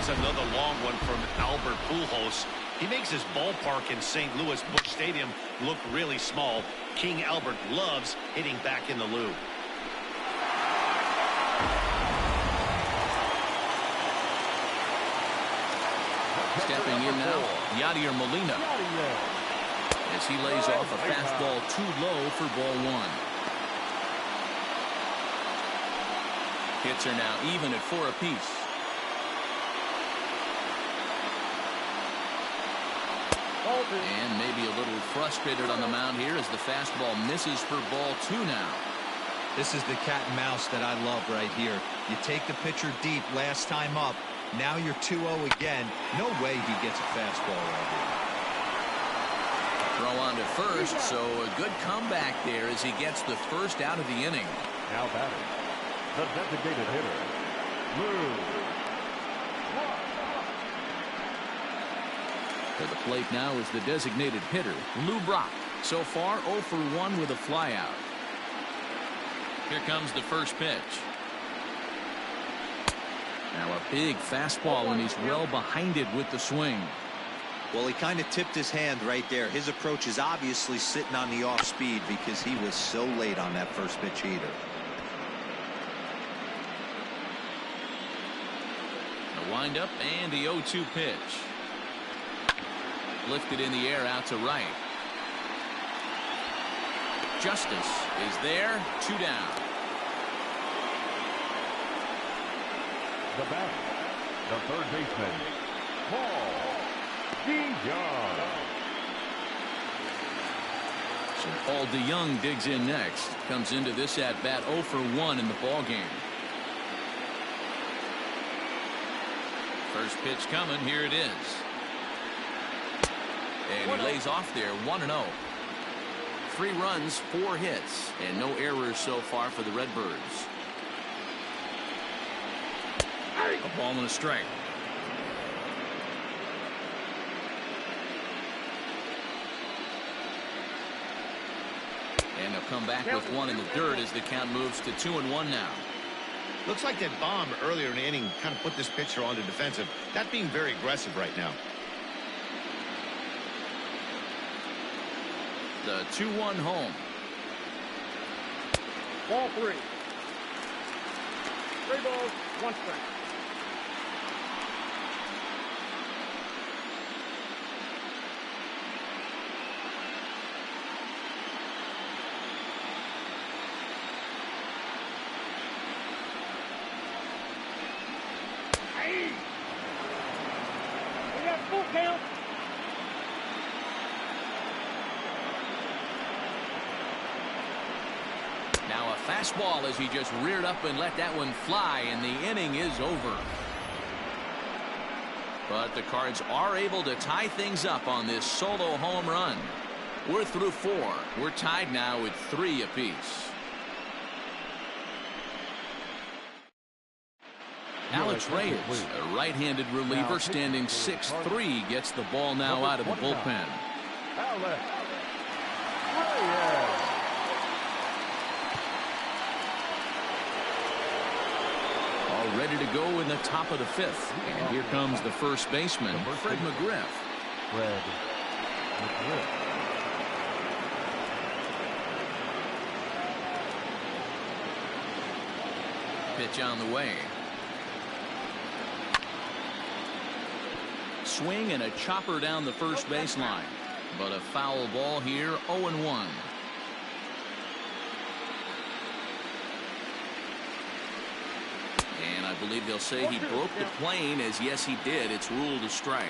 Another long one from Albert Pujols. He makes his ballpark in St. Louis Busch Stadium look really small. King Albert loves hitting back in the loop. Stepping in now, Yadier Molina. As he lays off a fastball too low for ball 1. Hits are now even at 4 apiece. And maybe a little frustrated on the mound here as the fastball misses for ball 2 now. This is the cat and mouse that I love right here. You take the pitcher deep last time up. Now you're 2-0 again. No way he gets a fastball right here. Throw on to first, so a good comeback there as he gets the first out of the inning. Now batting, the designated hitter, Lou. To the plate now is the designated hitter, Lou Brock. So far, 0 for 1 with a flyout. Here comes the first pitch. Now a big fastball, and he's well behind it with the swing. Well, he kind of tipped his hand right there. His approach is obviously sitting on the off speed because he was so late on that first pitch heater. The windup and the 0-2 pitch. Lifted in the air out to right. Justice is there. 2 down. The batter, the third baseman, Paul DeYoung. So Paul DeYoung digs in next. Comes into this at bat 0 for 1 in the ball game. First pitch coming. Here it is. And he lays off there. 1-0. 3 runs, 4 hits, and no errors so far for the Redbirds. A ball and a strike. And they'll come back with one in the dirt as the count moves to 2-1 now. Looks like that bomb earlier in the inning kind of put this pitcher on the defensive. Not being very aggressive right now. The 2-1 home. Ball 3. 3 balls, 1 strike. We got full count. Now a fastball as he just reared up and let that one fly, and the inning is over. But the Cards are able to tie things up on this solo home run. We're through 4. We're tied now at 3 apiece. Alex Reyes, a right-handed reliever, standing 6'3", gets the ball now out of the bullpen. Alex Reyes. All ready to go in the top of the 5th. And here comes the first baseman, Fred McGriff. Fred McGriff. Pitch on the way. Swing and a chopper down the first baseline. But a foul ball here, 0-1. And I believe they'll say he broke the plane, as yes he did. It's ruled a strike.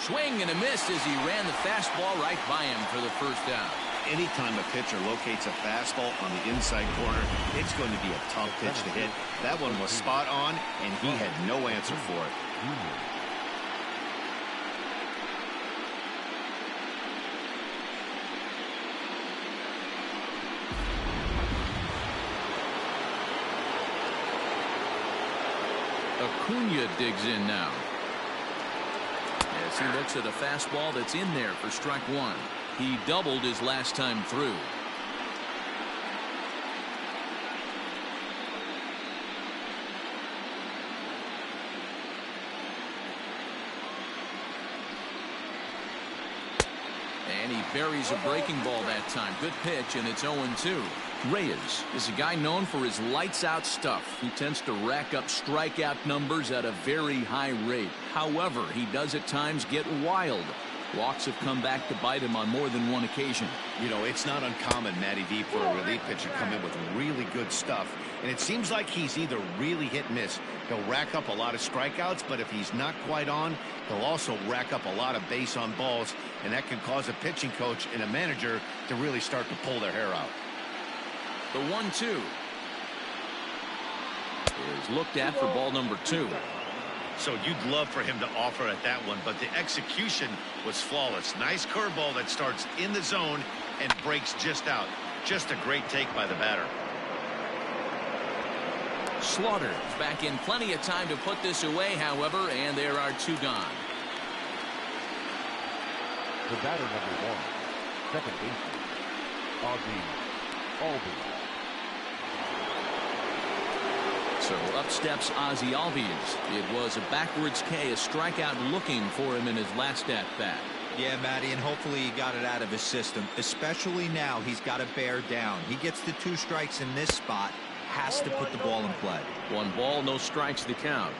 Swing and a miss as he ran the fastball right by him for the first out. Anytime a pitcher locates a fastball on the inside corner, it's going to be a tough pitch to hit. That one was spot on, and he had no answer for it. Acuna digs in now. As he looks at a fastball that's in there for strike 1. He doubled his last time through. And he buries a breaking ball that time. Good pitch, and it's 0-2. Reyes is a guy known for his lights-out stuff. He tends to rack up strikeout numbers at a very high rate. However, he does at times get wild. Walks have come back to bite him on more than one occasion. You know, it's not uncommon, Matty V, for a relief pitcher to come in with really good stuff. And it seems like he's either really hit-miss. He'll rack up a lot of strikeouts, but if he's not quite on, he'll also rack up a lot of base on balls, and that can cause a pitching coach and a manager to really start to pull their hair out. The 1-2 is looked at for ball number 2. So you'd love for him to offer at that one, but the execution was flawless. Nice curveball that starts in the zone and breaks just out. Just a great take by the batter. Slaughter is back in plenty of time to put this away, however, and there are 2 gone. The batter number 1, second baseman, Albies. So up steps Ozzie Albies. It was a backwards K, a strikeout looking for him in his last at-bat. Yeah, Matty, and hopefully he got it out of his system. Especially now, he's got to bear down. He gets the 2 strikes in this spot, has to put the ball in play. 1 ball, no strikes to count.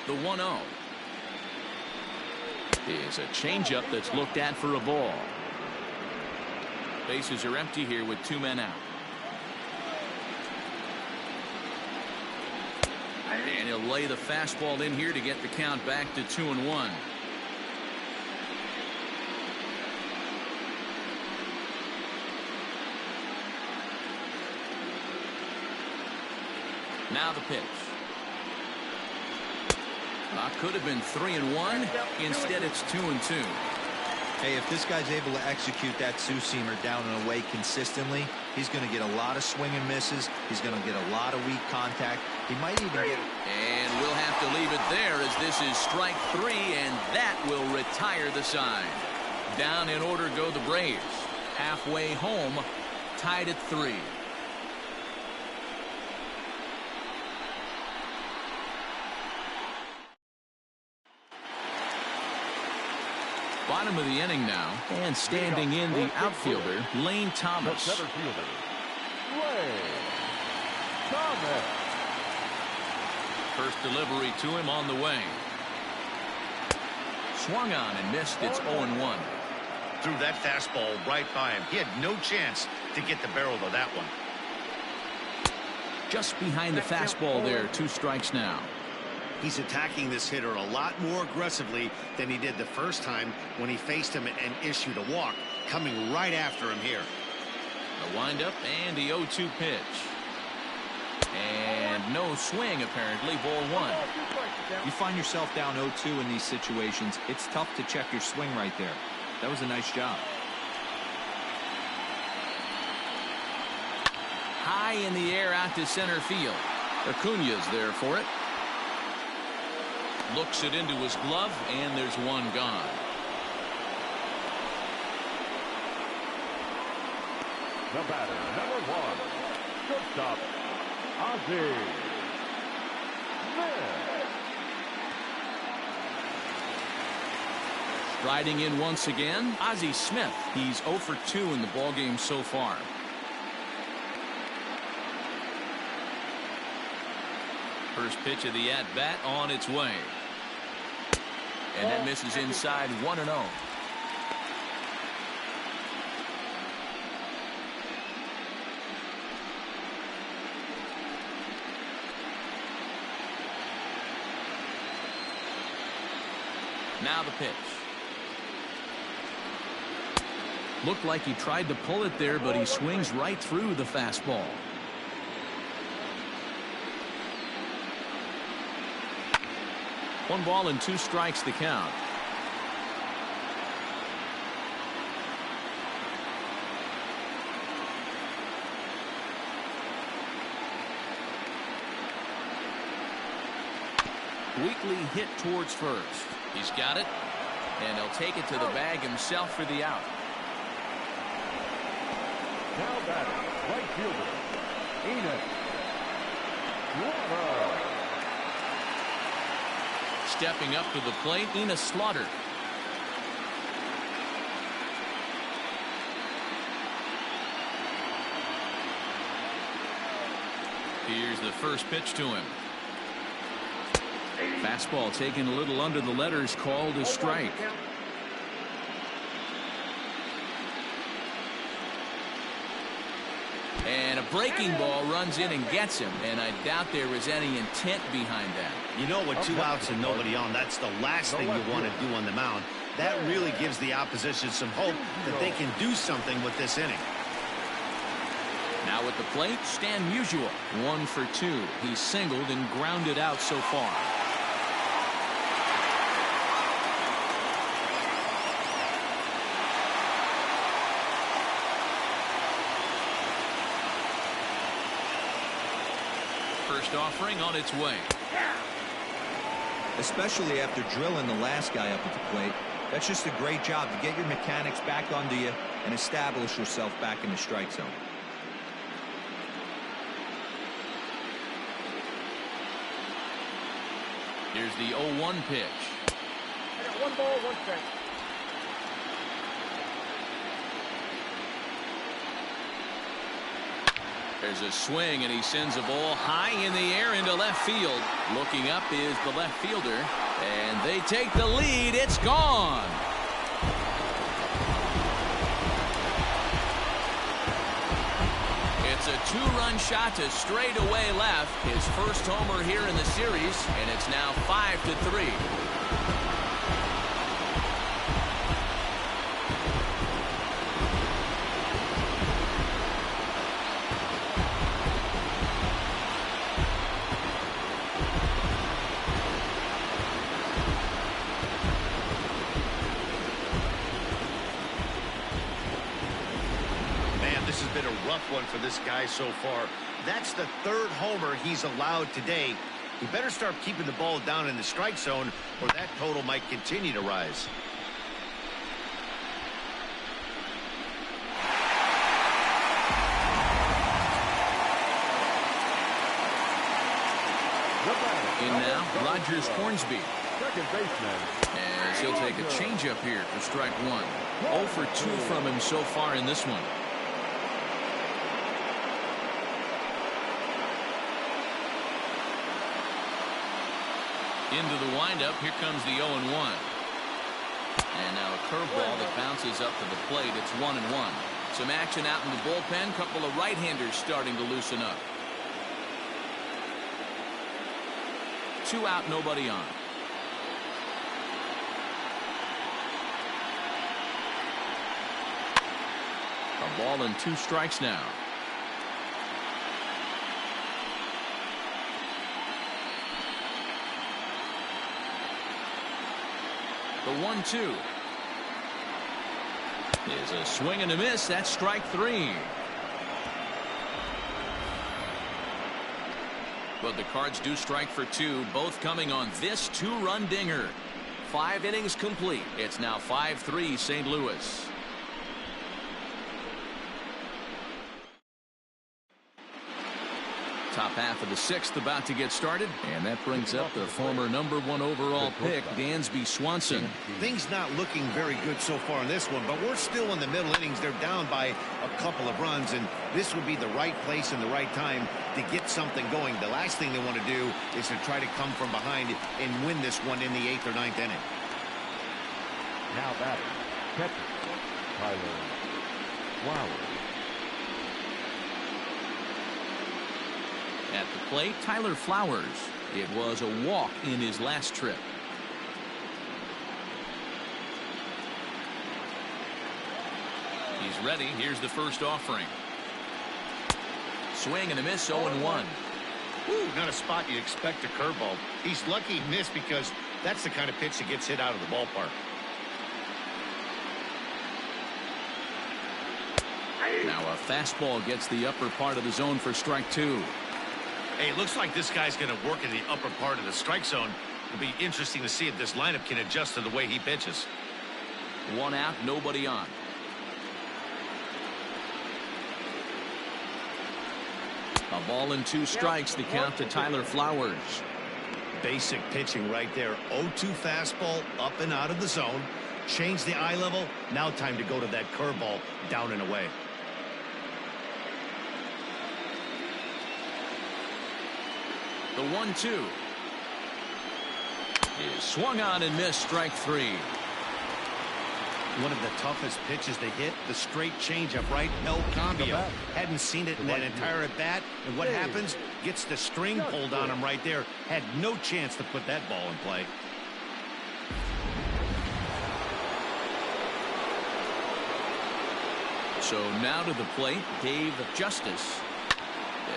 The 1-0 is a changeup that's looked at for a ball. Bases are empty here with 2 men out. And he'll lay the fastball in here to get the count back to 2-1. Now the pitch. Could have been 3-1. Instead, it's 2-2. Hey, if this guy's able to execute that two-seamer down and away consistently, he's going to get a lot of swing and misses. He's going to get a lot of weak contact. He might even get... And we'll have to leave it there as this is strike 3, and that will retire the side. Down in order go the Braves. Halfway home, tied at 3. Bottom of the inning now, and standing in the outfielder, Lane Thomas. The center fielder, Lane Thomas. First delivery to him on the way. Swung on and missed. It's 0-1. Threw that fastball right by him. He had no chance to get the barrel of that one. Just behind the fastball there. 2 strikes now. He's attacking this hitter a lot more aggressively than he did the first time when he faced him and issued a walk, coming right after him here. The windup and the 0-2 pitch. And no swing, apparently. Ball 1. You find yourself down 0-2 in these situations, it's tough to check your swing right there. That was a nice job. High in the air out to center field. Acuña's there for it. Looks it into his glove, and there's one gone. The batter, number 1, shortstop, Ozzie Smith. Striding in once again, Ozzie Smith. He's 0 for 2 in the ballgame so far. First pitch of the at-bat on its way. And that misses inside 1-0. Now the pitch. Looked like he tried to pull it there, but he swings right through the fastball. One ball and 2 strikes to count. Weakly hit towards first. He's got it, and he'll take it to the bag himself for the out. Now batting, right fielder, Enos Slaughter. Stepping up to the plate, Enos Slaughter. Here's the first pitch to him. Fastball taken a little under the letters, called a strike. And a breaking ball runs in and gets him, and I doubt there was any intent behind that. You know, with 2 outs and nobody on, that's the last thing you want to do on the mound. That really gives the opposition some hope that they can do something with this inning. Now at the plate, Stan Musial, 1 for 2. He's singled and grounded out so far. First offering on its way. Especially after drilling the last guy up at the plate. That's just a great job to get your mechanics back under you and establish yourself back in the strike zone. Here's the 0-1 pitch. I got 1 ball, 1 strike. There's a swing, and he sends a ball high in the air into left field. Looking up is the left fielder, and they take the lead. It's gone. It's a 2-run shot to straightaway left. His first homer here in the series, and it's now 5-3. rough one for this guy so far. That's the third homer he's allowed today. He better start keeping the ball down in the strike zone, or that total might continue to rise. In now, Rogers Hornsby. Second baseman. As he'll take a changeup here for strike one. 0 for 2 from him so far in this one. Into the windup, here comes the 0-1. And now a curveball that bounces up to the plate. It's 1-1. Some action out in the bullpen. Couple of right-handers starting to loosen up. 2 out, nobody on. A ball and 2 strikes now. The 1-2 is a swing and a miss. That's strike 3. But the Cards do strike for 2, both coming on this 2-run dinger. 5 innings complete. It's now 5-3 St. Louis. Top half of the 6th about to get started, and that brings up the former #1 overall pick, Dansby Swanson. Things not looking very good so far in this one, but we're still in the middle innings. They're down by a couple of runs, and this would be the right place and the right time to get something going. The last thing they want to do is to try to come from behind and win this one in the 8th or 9th inning. Now batting, catcher, Tyler Flowers. At the plate, Tyler Flowers. It was a walk in his last trip. He's ready. Here's the first offering. Swing and a miss, 0-1. Ooh, not a spot you'd expect a curveball. He's lucky he missed because that's the kind of pitch that gets hit out of the ballpark. Now a fastball gets the upper part of the zone for strike 2. Hey, it looks like this guy's going to work in the upper part of the strike zone. It'll be interesting to see if this lineup can adjust to the way he pitches. 1 out, nobody on. A ball and 2 strikes, the count to Tyler Flowers. Basic pitching right there. 0-2 fastball up and out of the zone. Change the eye level. Now time to go to that curveball down and away. The 1-2 is swung on and missed, strike 3. One of the toughest pitches to hit, the straight changeup right, El Cambio. Hadn't seen it in that entire at bat, and what happens? Gets the string pulled on him right there. Had no chance to put that ball in play. So now to the plate, Dave Justice.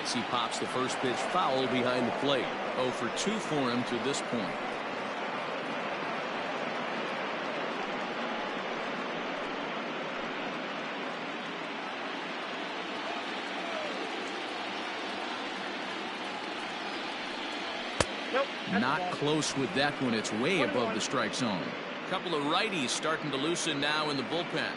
As he pops the first pitch foul behind the plate. 0 for 2 for him to this point. Not close with that one. It's way above the strike zone. Couple of righties starting to loosen now in the bullpen.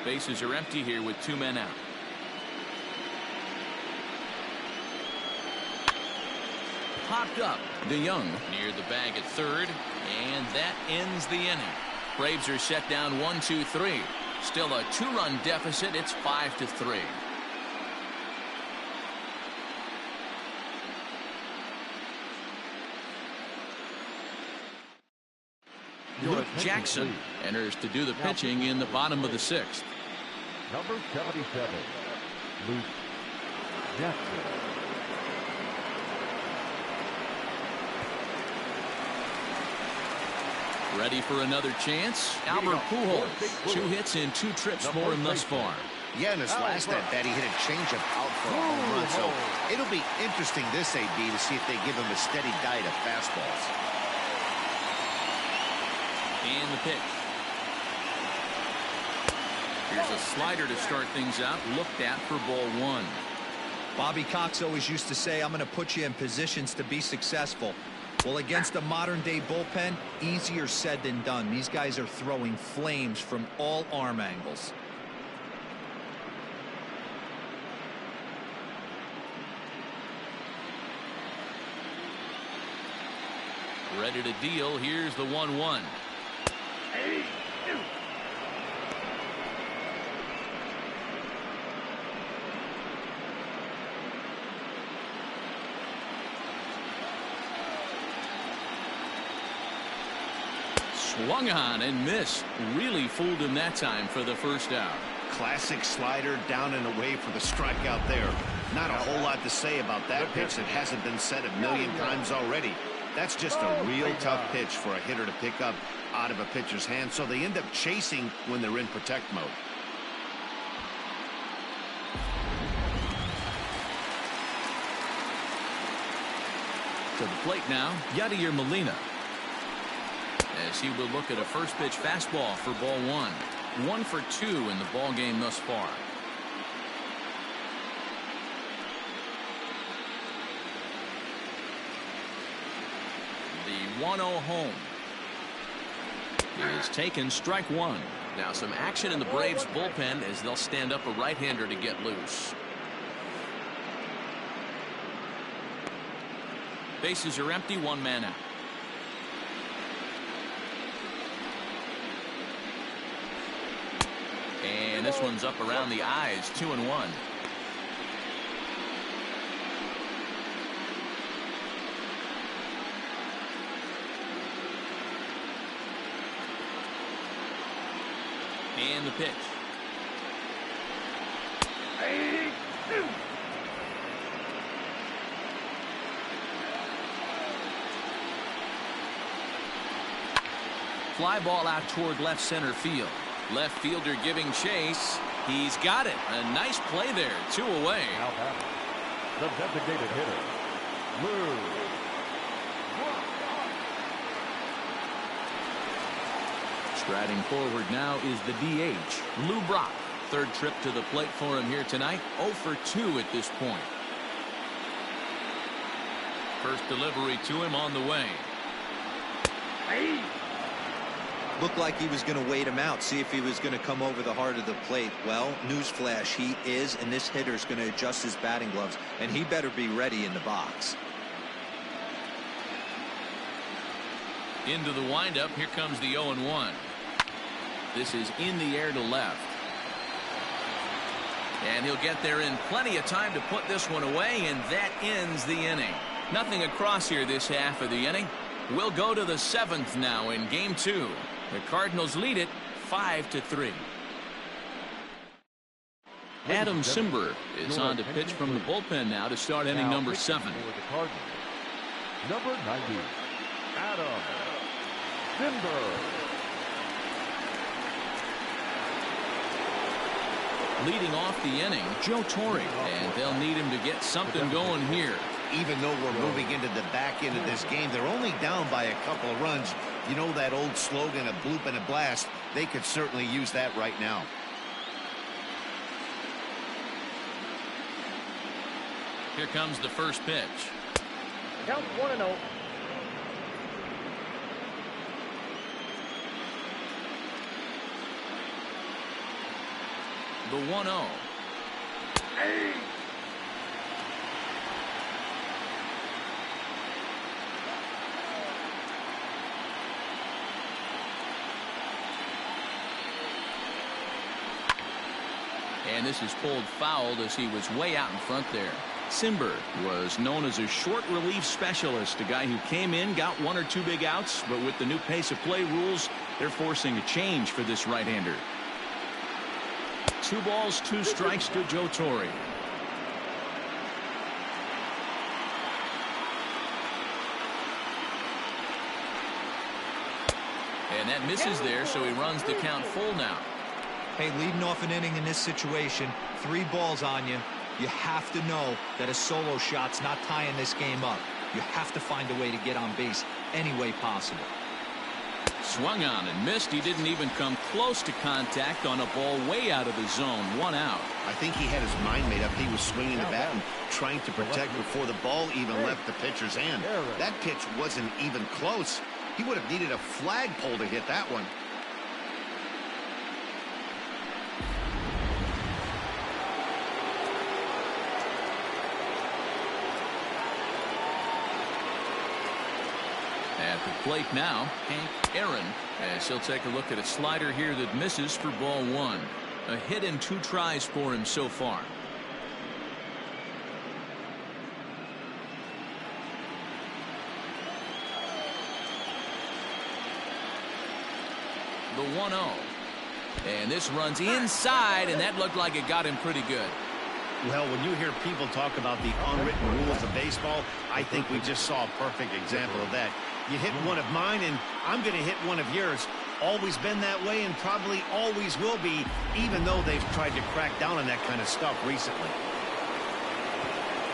Bases are empty here with 2 men out. Popped up. DeYoung near the bag at third, and that ends the inning. Braves are set down 1-2-3. Still a 2-run deficit. It's 5-3. Luke Jackson enters to do the pitching in the bottom of the 6th. Number 77, Luke Jackson. Ready for another chance? Albert Pujols. 2 hits in 2 trips for him thus far. Yeah, in his last at bat, he hit a changeup out for a home run. So it'll be interesting this AB to see if they give him a steady diet of fastballs. And the pitch. Here's a slider to start things out, looked at for ball one. Bobby Cox always used to say, I'm going to put you in positions to be successful. Well, against a modern-day bullpen, easier said than done. These guys are throwing flames from all arm angles. Ready to deal. Here's the 1-1. Swung on and missed. Really fooled him that time for the first out. Classic slider down and away for the strikeout there. Not a whole lot to say about that pitch that hasn't been said a million times already. That's just a real tough pitch for a hitter to pick up out of a pitcher's hand, so they end up chasing when they're in protect mode. To the plate now, Yadier Molina. As he will look at a first pitch fastball for ball one. 1 for 2 in the ball game thus far. The 1-0 home is taken, strike one. Now some action in the Braves bullpen as they'll stand up a right-hander to get loose. Bases are empty, one man out. And this one's up around the eyes, 2-1. And the pitch. Fly ball out toward left center field. Left fielder giving chase. He's got it. A nice play there. 2 away. Now batting, the designated hitter, Lou. Striding forward now is the DH, Lou Brock. Third trip to the plate for him here tonight. 0 for 2 at this point. First delivery to him on the way. Looked like he was going to wait him out, see if he was going to come over the heart of the plate. Well, newsflash, he is, and this hitter's going to adjust his batting gloves, and he better be ready in the box. Into the windup. Here comes the 0-1. This is in the air to left. And he'll get there in plenty of time to put this one away, and that ends the inning. Nothing across here this half of the inning. We'll go to the 7th now in game 2. The Cardinals lead it 5-3. Adam Simber is on to pitch from the bullpen now to start inning number 7. For the Cardinals, number 90, Adam Simber. Leading off the inning, Joe Torre, and they'll need him to get something going here. Even though we're moving into the back end of this game, they're only down by a couple of runs. You know that old slogan, a bloop and a blast? They could certainly use that right now. Here comes the first pitch. Count 1-0. The 1-0. And this is pulled fouled as he was way out in front there. Simber was known as a short relief specialist, a guy who came in, got 1 or 2 big outs, but with the new pace of play rules, they're forcing a change for this right-hander. 2 balls, 2 strikes to Joe Torre. And that misses there, so he runs the count full now. Hey, leading off an inning in this situation, 3 balls on you. You have to know that a solo shot's not tying this game up. You have to find a way to get on base any way possible. Swung on and missed. He didn't even come close to contact on a ball way out of the zone. 1 out. I think he had his mind made up. He was swinging the bat and trying to protect before the ball even left the pitcher's hand. That pitch wasn't even close. He would have needed a flagpole to hit that one. At the plate now, Hank Aaron, as he'll take a look at a slider here that misses for ball 1. A hit in 2 tries for him so far. The 1-0. And this runs inside, and that looked like it got him pretty good. Well, when you hear people talk about the unwritten rules of baseball, I think we just saw a perfect example of that. You hit one of mine, and I'm going to hit one of yours. Always been that way and probably always will be, even though they've tried to crack down on that kind of stuff recently.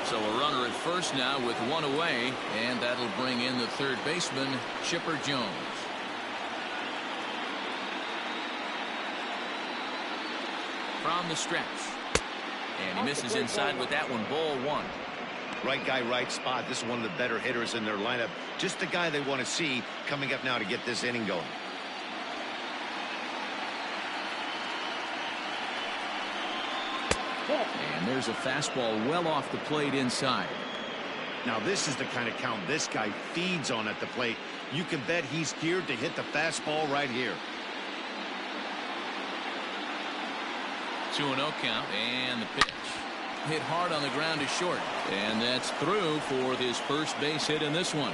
So a runner at first now with 1 away, and that'll bring in the third baseman, Chipper Jones. From the stretch. And he misses inside with that one. Ball 1. Right guy, right spot. This is one of the better hitters in their lineup. Just the guy they want to see coming up now to get this inning going. And there's a fastball well off the plate inside. Now this is the kind of count this guy feeds on at the plate. You can bet he's geared to hit the fastball right here. 2-0 count, and the pitch. Hit hard on the ground to short. And that's through for his first base hit in this one.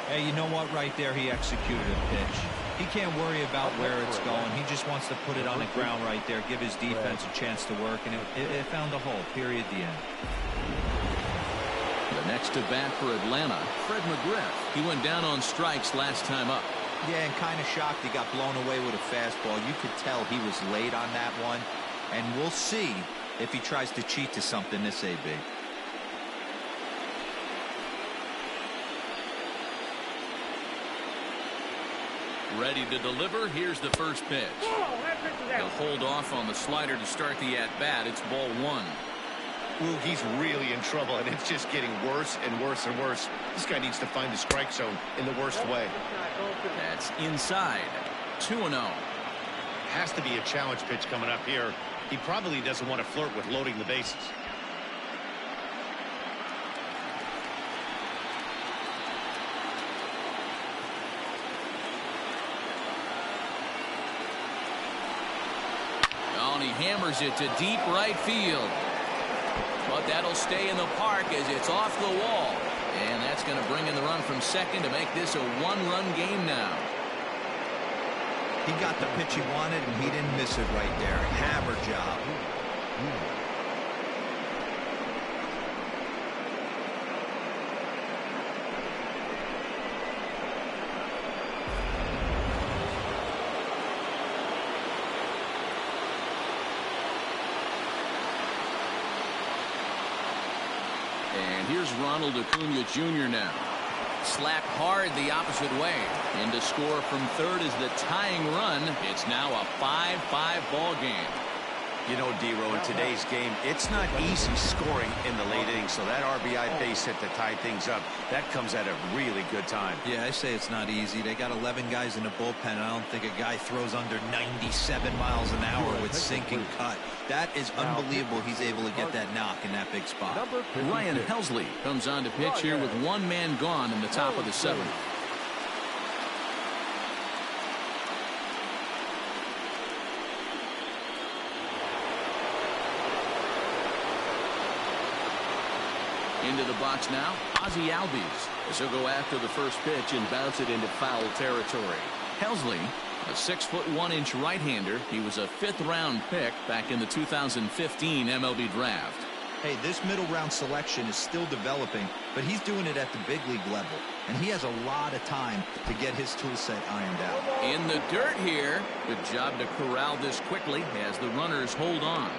Hey, you know what? Right there, he executed a pitch. He can't worry about where it's going. He just wants to put it on the ground right there, give his defense a chance to work, and it found a hole. Period. The end. The next to bat for Atlanta, Fred McGriff. He went down on strikes last time up. Yeah, and kind of shocked he got blown away with a fastball. You could tell he was late on that one. And we'll see if he tries to cheat to something this AB. Ready to deliver. Here's the first pitch. He'll hold off on the slider to start the at-bat. It's ball 1. Ooh, he's really in trouble, and it's just getting worse and worse and worse. This guy needs to find the strike zone in the worst way. That's inside. 2-0. Has to be a challenge pitch coming up here. He probably doesn't want to flirt with loading the bases. Oh, and he hammers it to deep right field. But that'll stay in the park as it's off the wall. And that's going to bring in the run from second to make this a 1-run game now. He got the pitch he wanted, and he didn't miss it right there. Hammer job. And here's Ronald Acuna Jr. now. Slapped hard the opposite way. And to score from third is the tying run. It's now a 5-5 ball game. You know, D-Row, in today's game, it's not easy scoring in the late innings, so that RBI base hit to tie things up, that comes at a really good time. Yeah, I say it's not easy. They got 11 guys in the bullpen. I don't think a guy throws under 97 miles an hour with sinking cut. That is unbelievable. He's able to get that knock in that big spot. Ryan Helsley comes on to pitch here with one man gone in the top of the 7th. Into the box now, Ozzie Albies, as he'll go after the first pitch and bounce it into foul territory. Helsley, a 6'1" right-hander. He was a 5th-round pick back in the 2015 MLB draft. Hey, this middle-round selection is still developing, but he's doing it at the big league level, and he has a lot of time to get his tool set ironed out. In the dirt here. Good job to corral this quickly as the runners hold on.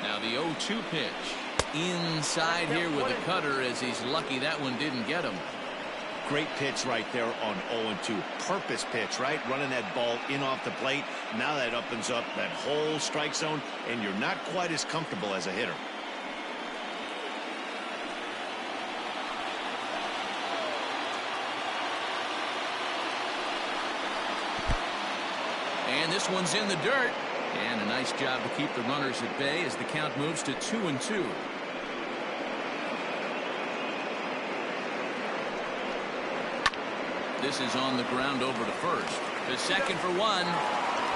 Now the 0-2 pitch. Inside here with a cutter as he's lucky that one didn't get him. Great pitch right there on 0-2. Purpose pitch, right? Running that ball in off the plate. Now that opens up that whole strike zone, and you're not quite as comfortable as a hitter. And this one's in the dirt. And a nice job to keep the runners at bay as the count moves to 2-2. This is on the ground over to first. The second for one.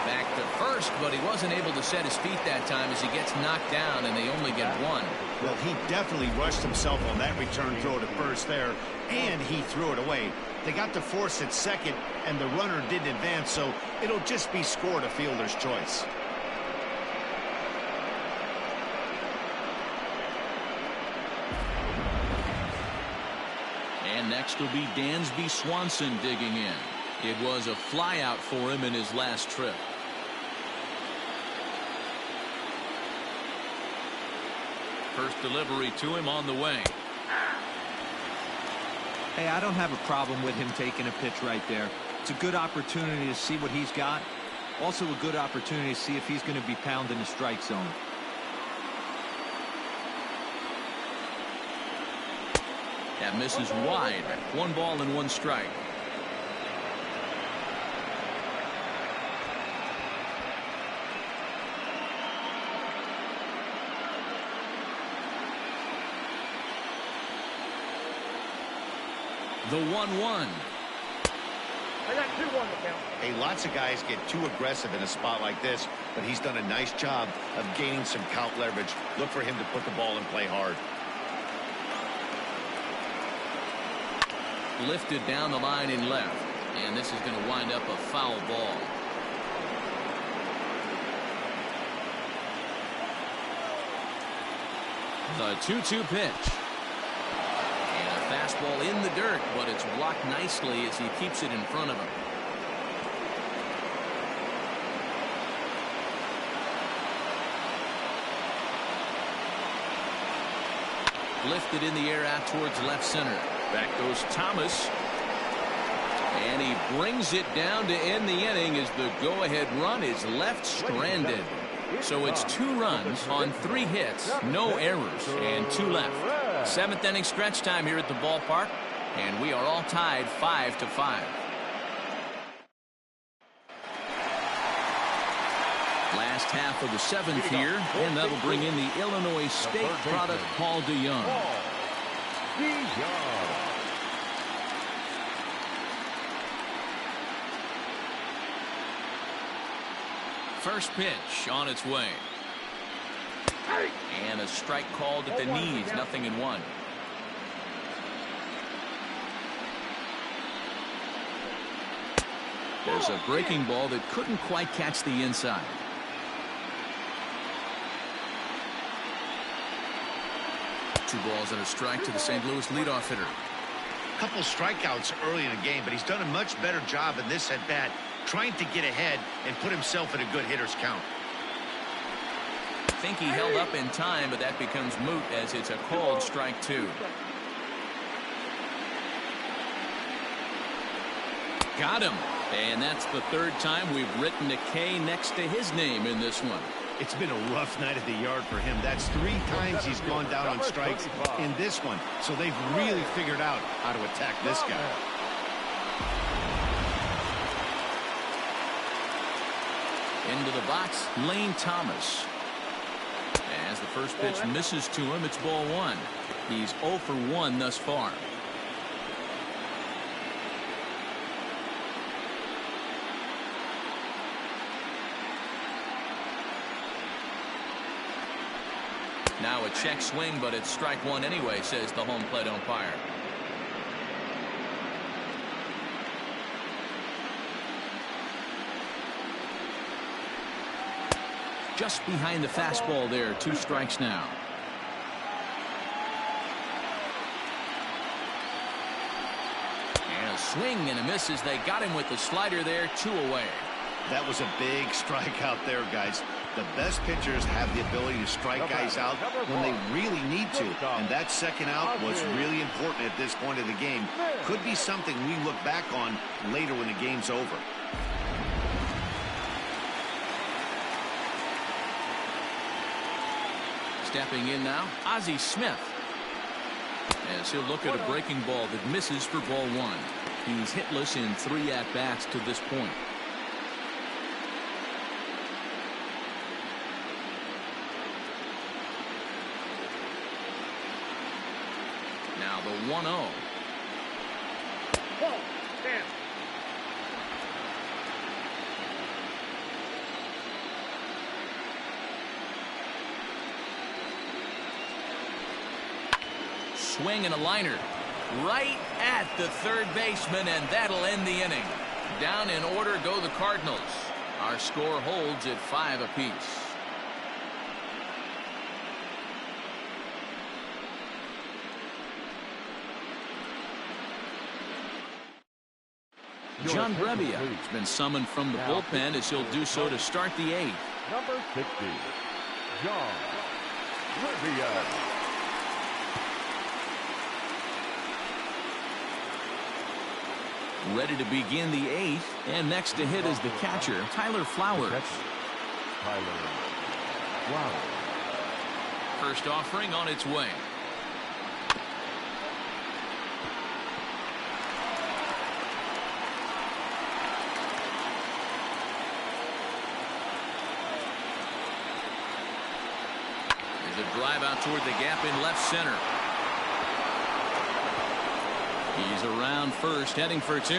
Back to first, but he wasn't able to set his feet that time as he gets knocked down, and they only get one. Well, he definitely rushed himself on that return throw to first there, and he threw it away. They got to force at second, and the runner didn't advance, so it'll just be scored a fielder's choice. And next will be Dansby Swanson digging in. It was a flyout for him in his last trip. First delivery to him on the way. Hey, I don't have a problem with him taking a pitch right there. It's a good opportunity to see what he's got. Also a good opportunity to see if he's going to be pounding the strike zone. That misses wide. 1 ball and 1 strike. The 1-1. I got 2-1 to count. Hey, lots of guys get too aggressive in a spot like this, but he's done a nice job of gaining some count leverage. Look for him to put the ball in play hard. Lifted down the line in left, and this is going to wind up a foul ball. The 2-2 pitch. And a fastball in the dirt, but it's blocked nicely as he keeps it in front of him. Lifted in the air out towards left center. Back goes Thomas. And he brings it down to end the inning as the go-ahead run is left stranded. So it's 2 runs on 3 hits, no errors, and 2 left. 7th inning stretch time here at the ballpark, and we are all tied 5-5. Last half of the 7th here, and that'll bring in the Illinois State product, Paul DeYoung. First pitch on its way. And a strike called at the knees, 0-1. There's a breaking ball that couldn't quite catch the inside. Two balls and a strike to the St. Louis leadoff hitter. Couple strikeouts early in the game, but he's done a much better job in this at-bat, trying to get ahead and put himself in a good hitter's count. I think he held up in time, but that becomes moot as it's a called strike 2. Got him. And that's the 3rd time we've written a K next to his name in this one. It's been a rough night at the yard for him. That's 3 times he's gone down on strikes in this one. So they've really figured out how to attack this guy. Into the box, Lane Thomas. As the first pitch misses to him, it's ball 1. He's 0 for 1 thus far. Now a check swing, but it's strike 1 anyway, says the home plate umpire. Just behind the fastball there, 2 strikes now. And a swing and a miss as they got him with the slider there, 2 away. That was a big strikeout there, guys. The best pitchers have the ability to strike guys out when they really need to. And that second out was really important at this point of the game. Could be something we look back on later when the game's over. Stepping in now, Ozzie Smith. As he'll look at a breaking ball that misses for ball one. He's hitless in 3 at-bats to this point. Now the 1-0. Swing and a liner right at the third baseman, and that'll end the inning. Down in order go the Cardinals. Our score holds at 5 apiece. John Brebbia has been summoned from the bullpen as he'll do so to start the 8th. Number 60, John Brebbia. Ready to begin the 8th, and next to hit is the catcher, Tyler Flowers. First offering on its way. There's a drive out toward the gap in left center. He's around first, heading for 2.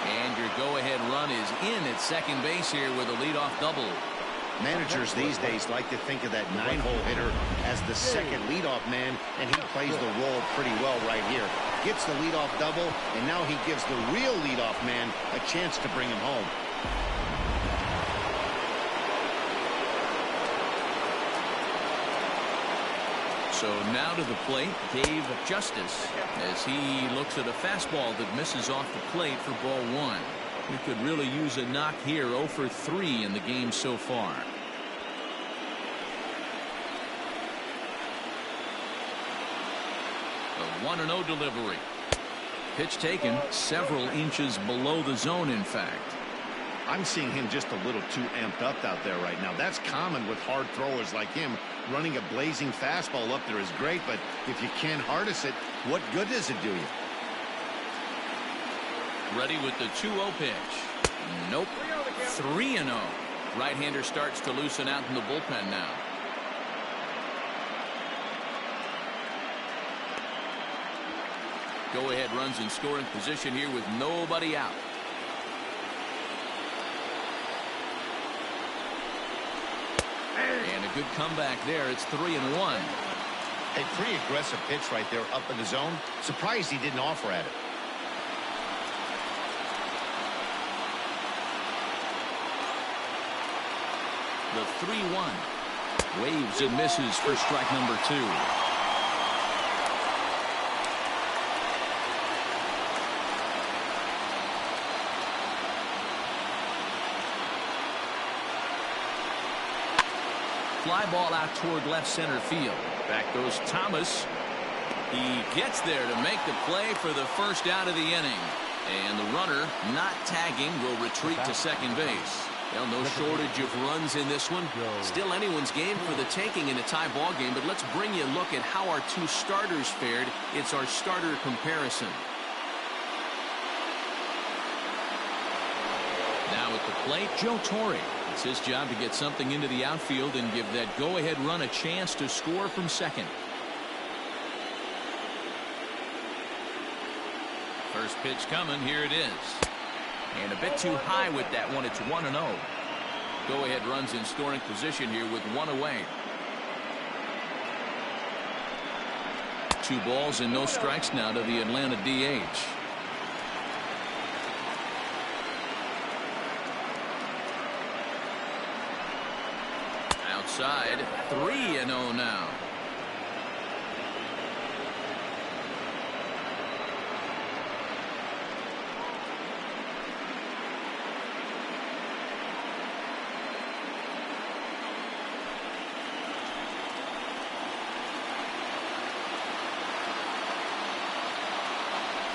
And your go-ahead run is in at second base here with a leadoff double. Managers these days like to think of that 9-hole hitter as the second leadoff man, and he plays the role pretty well right here. Gets the leadoff double, and now he gives the real leadoff man a chance to bring him home. So now to the plate, Dave Justice, as he looks at a fastball that misses off the plate for ball 1. He could really use a knock here. 0 for 3 in the game so far. The 1-0 delivery. Pitch taken several inches below the zone, in fact. I'm seeing him just a little too amped up out there right now. That's common with hard throwers like him. Running a blazing fastball up there is great, but if you can't harness it, what good does it do you? Ready with the 2-0 pitch. Nope. 3-0. Right-hander starts to loosen out in the bullpen now. Go-ahead runs in scoring position here with nobody out. And a good comeback there. It's 3-1. A pretty aggressive pitch right there up in the zone. Surprised he didn't offer at it. The 3-1. Waves and misses for strike number 2. Fly ball out toward left center field. Back goes Thomas. He gets there to make the play for the first out of the inning. And the runner, not tagging, will retreat to second base. Well, no shortage of runs in this one. Still anyone's game for the taking in a tie ball game, but let's bring you a look at how our 2 starters fared. It's our starter comparison. Now at the plate, Joe Torre. It's his job to get something into the outfield and give that go-ahead run a chance to score from second. First pitch coming. Here it is. And a bit too high with that one. It's 1-0. Go-ahead runs in scoring position here with 1 away. 2 balls and no strikes now to the Atlanta DH. Outside, 3-0 now.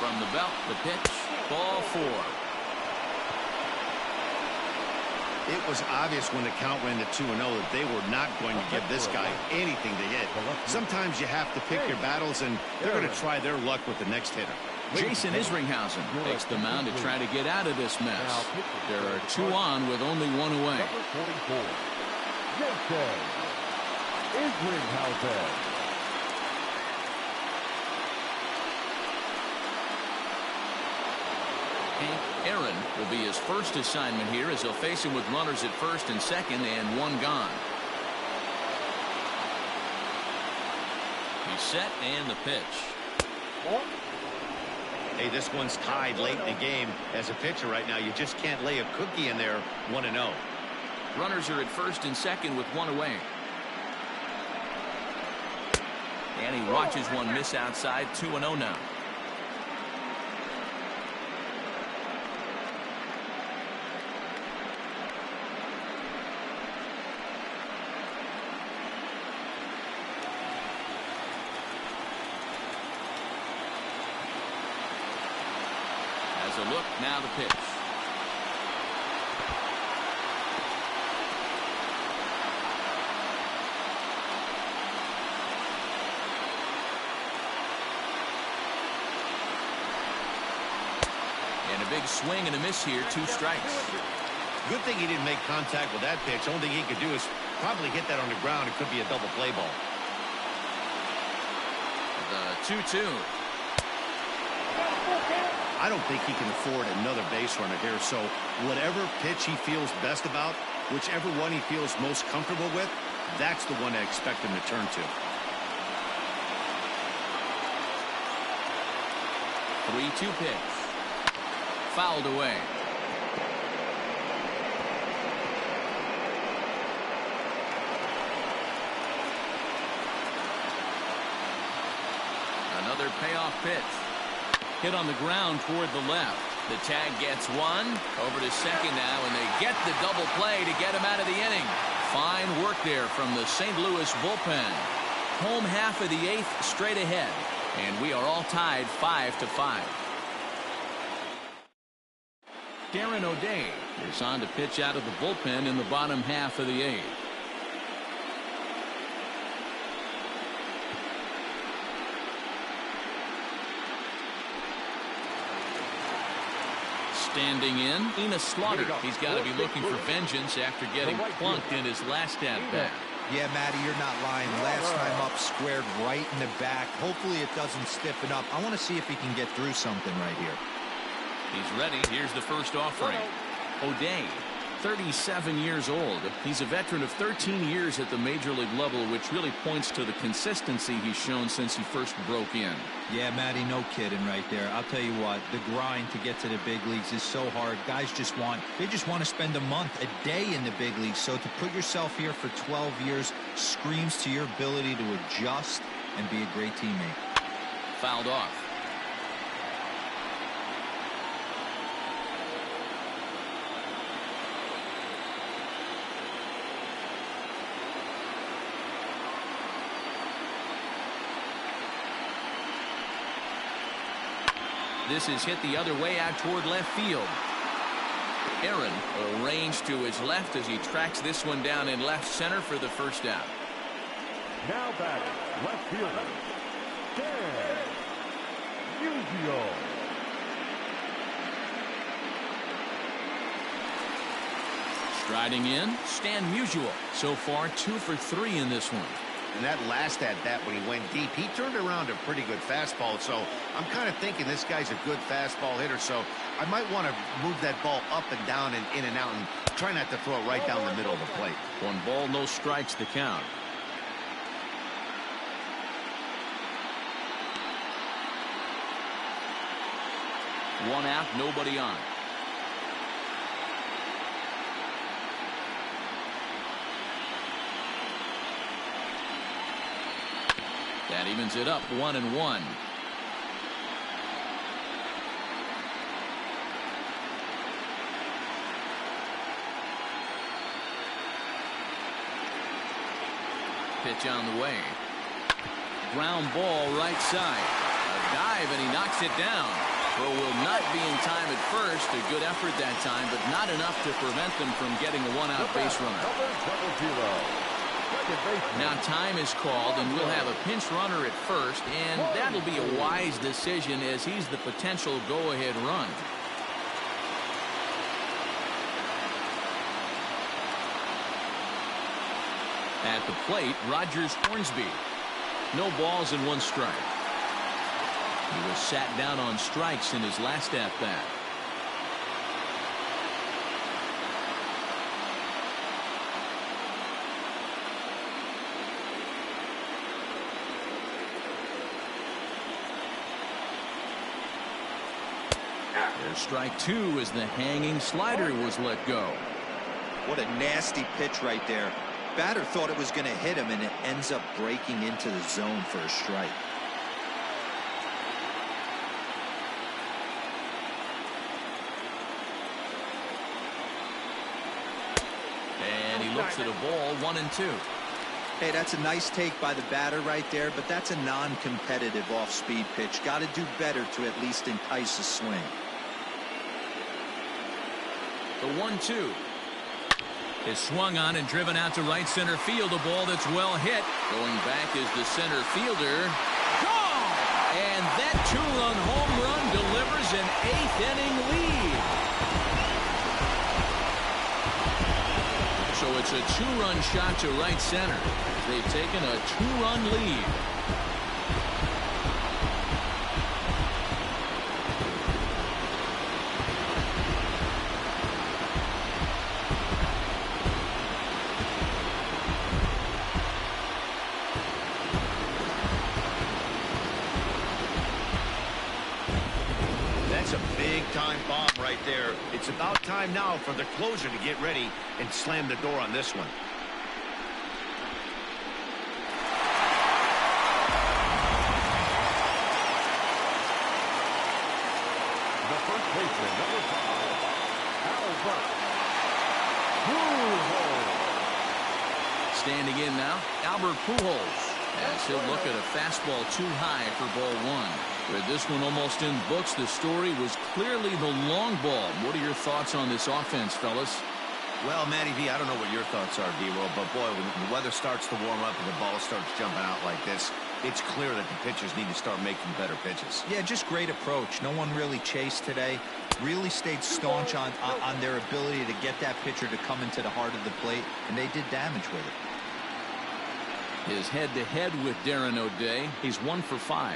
From the belt, the pitch, ball 4. It was obvious when the count ran to 2-0 that they were not going to give this guy anything to hit. Sometimes you have to pick your battles, and they're going to try their luck with the next hitter. Jason Isringhausen takes the mound to try to get out of this mess. There are 2 on with only 1 away. Number 44, Jason Isringhausen. Hank Aaron will be his first assignment here as he'll face him with runners at first and second and 1 gone. He's set and the pitch. Hey, this one's tied late in the game. As a pitcher right now, you just can't lay a cookie in there 1-0. Runners are at first and second with 1 away. And he watches one miss outside. 2-0 now. A look, now the pitch. And a big swing and a miss here, 2 strikes. Good thing he didn't make contact with that pitch. Only thing he could do is probably hit that on the ground. It could be a double play ball. The 2-2. I don't think he can afford another base runner here, so whatever pitch he feels best about, whichever one he feels most comfortable with, that's the one I expect him to turn to. 3-2 pitch. Fouled away. Another payoff pitch. Hit on the ground toward the left. The tag gets 1. Over to second now, and they get the double play to get him out of the inning. Fine work there from the St. Louis bullpen. Home half of the 8th straight ahead. And we are all tied 5-5. Darren O'Day is on to pitch out of the bullpen in the bottom half of the 8th. Standing in, Enos Slaughter. He's got to be looking for vengeance after getting plunked in his last at-bat. Yeah, Matty, you're not lying. Last time up, squared right in the back. Hopefully it doesn't stiffen up. I want to see if he can get through something right here. He's ready. Here's the first offering. O'Day, 37 years old. He's a veteran of 13 years at the major league level, which really points to the consistency he's shown since he first broke in. Yeah, Matty, no kidding right there. I'll tell you what, the grind to get to the big leagues is so hard. Guys just want to spend a month, a day in the big leagues. So to put yourself here for 12 years screams to your ability to adjust and be a great teammate. Fouled off. This is hit the other way out toward left field. Aaron will range to his left as he tracks this one down in left center for the first out. Now batting, left fielder, Dan Musial. Striding in, Stan Musial. So far, 2 for 3 in this one. And that last at-bat when he went deep, he turned around a pretty good fastball. So I'm kind of thinking this guy's a good fastball hitter. So I might want to move that ball up and down and in and out and try not to throw it right down the middle of the plate. 1 ball, no strikes to count. One out, nobody on. That evens it up 1-1. Pitch on the way. Ground ball right side. A dive and he knocks it down. Throw will not be in time at first. A good effort that time, but not enough to prevent them from getting a one-out base runner. Now time is called, and we'll have a pinch runner at first, and that'll be a wise decision as he's the potential go-ahead run. At the plate, Rogers Hornsby. No balls and 1 strike. He was sat down on strikes in his last at-bat. There's strike 2 as the hanging slider was let go. What a nasty pitch right there. Batter thought it was going to hit him, and it ends up breaking into the zone for a strike. And he looks at a ball, 1-2. Hey, that's a nice take by the batter right there, but that's a non-competitive off-speed pitch. Got to do better to at least entice a swing. The 1-2 is swung on and driven out to right center field. A ball that's well hit. Going back is the center fielder. Gone! And that 2-run home run delivers an 8th-inning lead. So it's a 2-run shot to right center. They've taken a 2-run lead. Time bomb right there. It's about time now for the closer to get ready and slam the door on this one. The first baseman, number 5, Albert Pujols. Standing in now, Albert Pujols, as he'll look at a fastball too high for ball 1. With this one almost in books, the story was clearly the long ball. What are your thoughts on this offense, fellas? Well, Matty V, I don't know what your thoughts are, D-Roll, but boy, when the weather starts to warm up and the ball starts jumping out like this, it's clear that the pitchers need to start making better pitches. Yeah, just great approach. No one really chased today. Really stayed staunch on their ability to get that pitcher to come into the heart of the plate, and they did damage with it. His head-to-head with Darren O'Day. He's 1 for 5.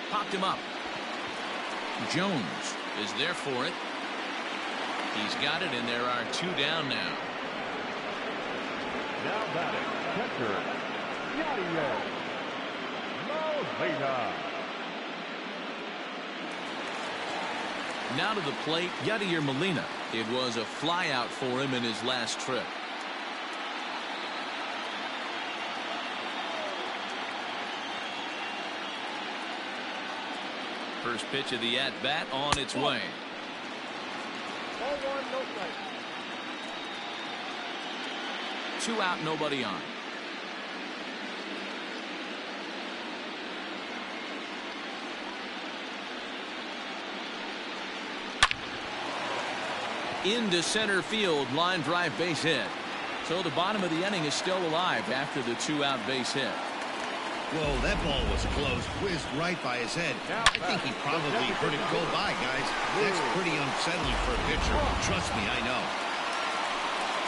Popped him up. Jones is there for it. He's got it, and there are 2 down now. Now batting, catcher, Yadier Molina. Now to the plate, Yadier Molina. It was a flyout for him in his last trip. First pitch of the at-bat on its way. Ball 1, no strike. 2 out, nobody on. Into center field, line drive, base hit. So the bottom of the inning is still alive after the 2-out base hit. Whoa, that ball was close. Whizzed right by his head. I think he probably heard it go by, guys. That's pretty unsettling for a pitcher. Trust me, I know.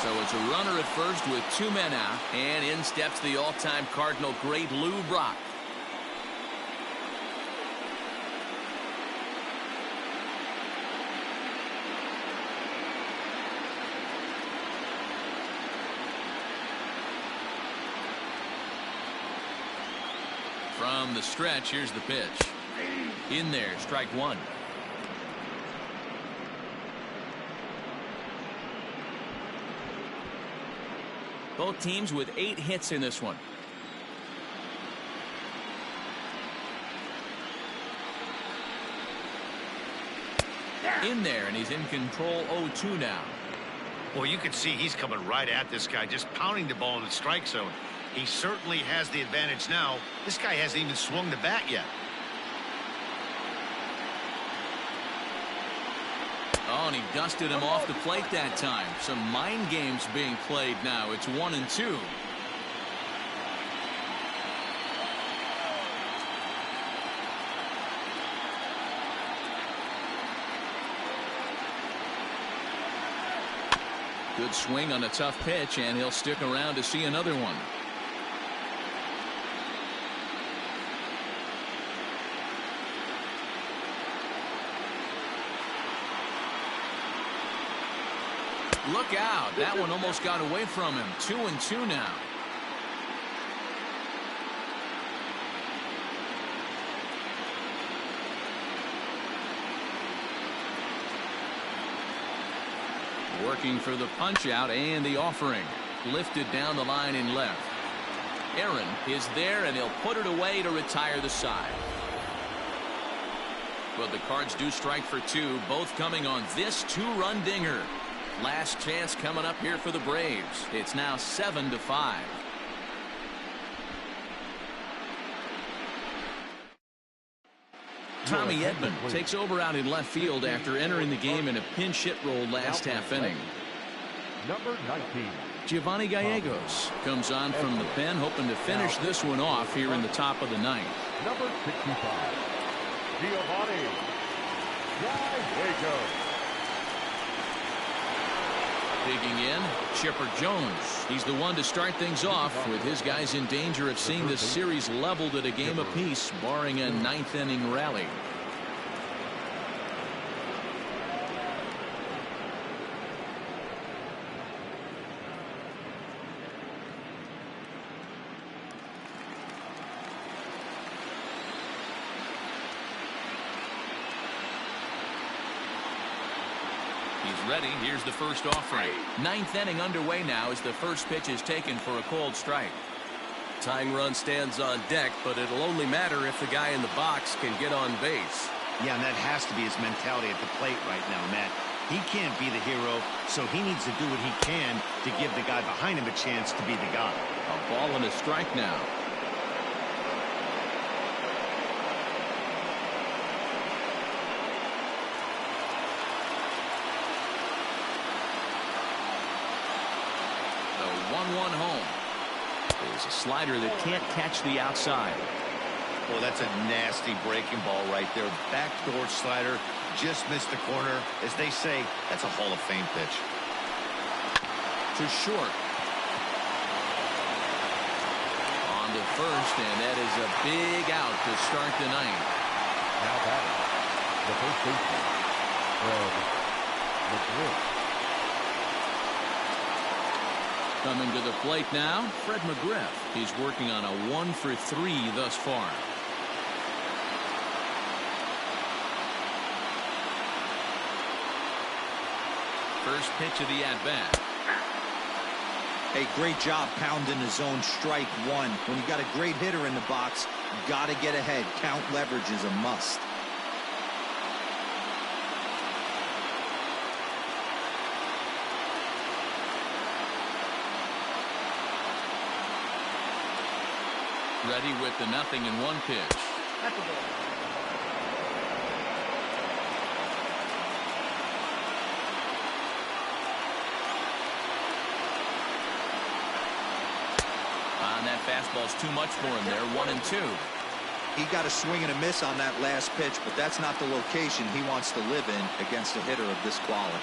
So it's a runner at first with 2 men out, and in steps the all-time Cardinal great Lou Brock. From the stretch, here's the pitch. In there, strike 1. Both teams with 8 hits in this one. In there, and he's in control 0-2 now. Well, you can see he's coming right at this guy, just pounding the ball in the strike zone. He certainly has the advantage now. This guy hasn't even swung the bat yet. Oh, and he dusted him off the plate that time. Some mind games being played now. It's 1-2. Good swing on a tough pitch, and he'll stick around to see another one. Look out. That one almost got away from him. 2-2 now. Working for the punch out and the offering. Lifted down the line in left. Aaron is there, and he'll put it away to retire the side. But the Cards do strike for two, both coming on this two-run dinger. Last chance coming up here for the Braves. It's now 7-5. Tommy Edman takes over out in left field after entering the game in a pinch hit role last half inning. Number 19. Giovanni Gallegos comes on from the pen, hoping to finish this one off here in the top of the ninth. Number 65. Giovanni Gallegos. Digging in, Chipper Jones. He's the one to start things off with his guys in danger of seeing this series leveled at a game apiece, barring a ninth inning rally. He's ready. Here's the first offering. Ninth inning underway now as the first pitch is taken for a called strike. Tying run stands on deck, but it'll only matter if the guy in the box can get on base. Yeah, and that has to be his mentality at the plate right now, Matt. He can't be the hero, so he needs to do what he can to give the guy behind him a chance to be the guy. A ball and a strike now. The 1-1 home. There's a slider that can't catch the outside. Well, that's a nasty breaking ball right there. Backdoor slider, just missed the corner. As they say, that's a Hall of Fame pitch. To short. On to first, and that is a big out to start the ninth. Now batting, the first baseman, Fred McGriff. Coming to the plate now, Fred McGriff. He's working on a 1-for-3 thus far. First pitch of the at-bat. Hey, great job pounding the zone strike one. When you got a great hitter in the box, you got to get ahead. Count leverage is a must. Ready with the 0-1 pitch. At the ball. On that fastball's too much for him there. 1-2. He got a swing and a miss on that last pitch, but that's not the location he wants to live in against a hitter of this quality.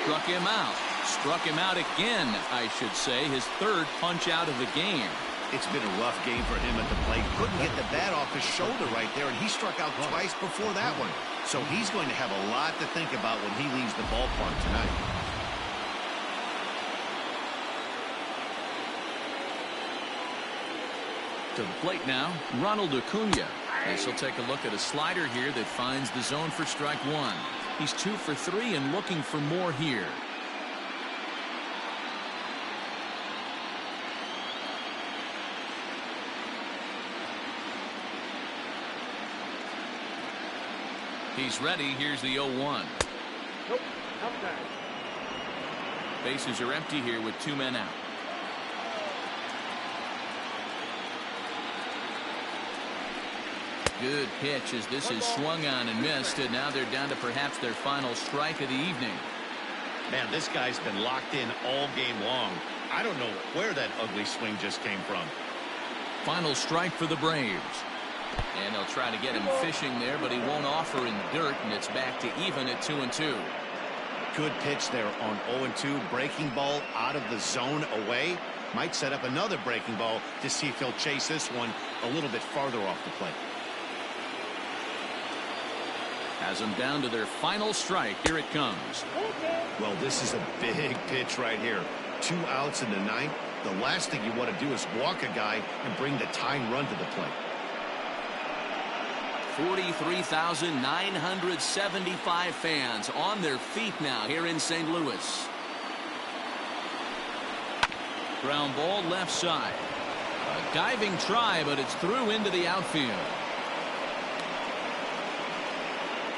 Struck him out. Struck him out again, I should say. His third punch out of the game. It's been a rough game for him at the plate. Couldn't get the bat off his shoulder right there, and he struck out twice before that one. So he's going to have a lot to think about when he leaves the ballpark tonight. To the plate now, Ronald Acuna. This will take a look at a slider here that finds the zone for strike one. He's 2 for 3 and looking for more here. He's ready. Here's the 0-1. Nope. Up down. Bases are empty here with 2 men out. Good pitch as this is swung on and missed, and now they're down to perhaps their final strike of the evening. Man, this guy's been locked in all game long. I don't know where that ugly swing just came from. Final strike for the Braves. And they'll try to get him fishing there, but he won't offer in dirt, and it's back to even at 2-2. Good pitch there on 0-2. Breaking ball out of the zone away. Might set up another breaking ball to see if he'll chase this one a little bit farther off the plate. Has them down to their final strike. Here it comes. Well, this is a big pitch right here. 2 outs in the 9th. The last thing you want to do is walk a guy and bring the tying run to the plate. 43,975 fans on their feet now here in St. Louis. Ground ball left side. A diving try, but it's through into the outfield.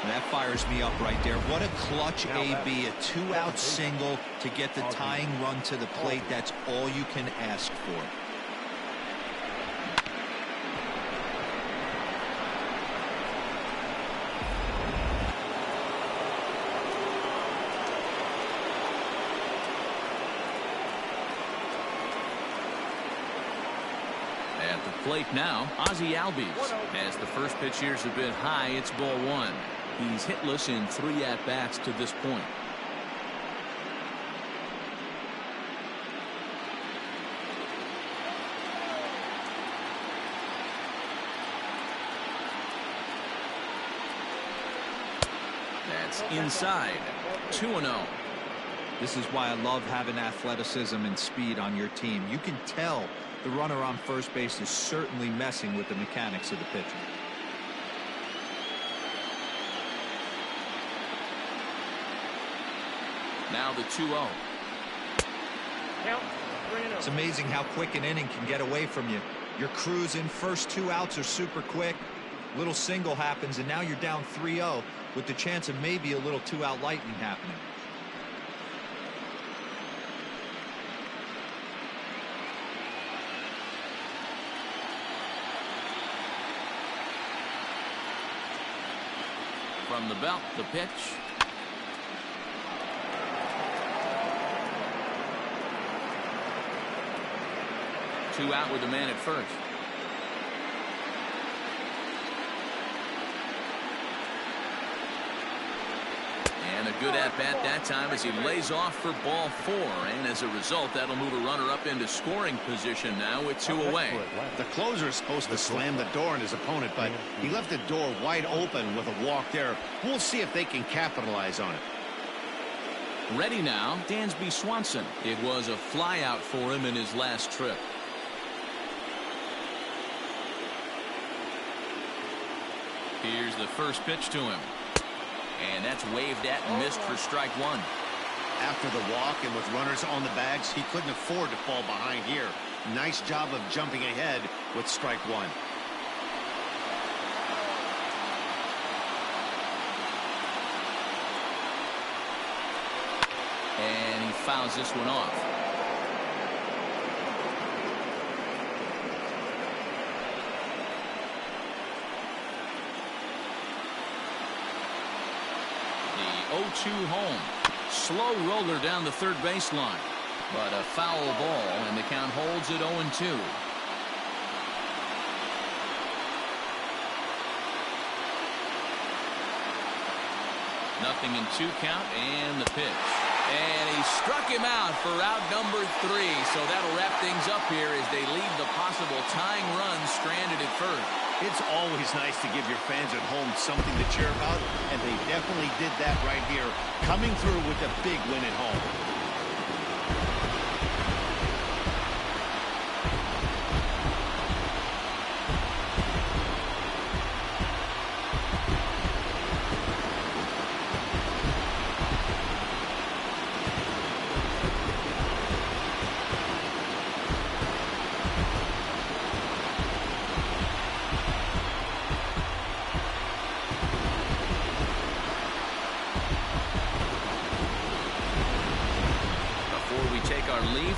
That fires me up right there. What a clutch AB. A 2-out single to get the tying run to the plate. That's all you can ask for. At the plate now, Ozzie Albies. As the first pitch here's a bit high, it's ball 1. He's hitless in 3 at-bats to this point. That's inside. 2-0. This is why I love having athleticism and speed on your team. You can tell the runner on first base is certainly messing with the mechanics of the pitcher. Now the 2-0. Count 3-0. It's amazing how quick an inning can get away from you. Your cruising, first 2 outs are super quick. Little single happens, and now you're down 3-0 with the chance of maybe a little 2-out lightning happening. From the belt, the pitch. Two out with the man at first. And a good at-bat that time as he lays off for ball 4. And as a result, that'll move a runner up into scoring position now with 2 away. The closer is supposed to slam the door on his opponent, but he left the door wide open with a walk there. We'll see if they can capitalize on it. Ready now, Dansby Swanson. It was a flyout for him in his last trip. Here's the first pitch to him. And that's waved at and missed for strike 1. After the walk and with runners on the bags, he couldn't afford to fall behind here. Nice job of jumping ahead with strike 1. And he fouls this one off. The 0-2 home. Slow roller down the third baseline. But a foul ball, and the count holds at 0-2. Nothing in 2 count, and the pitch. And he struck him out for out number 3. So that'll wrap things up here as they leave the possible tying run stranded at first. It's always nice to give your fans at home something to cheer about, and they definitely did that right here, coming through with a big win at home.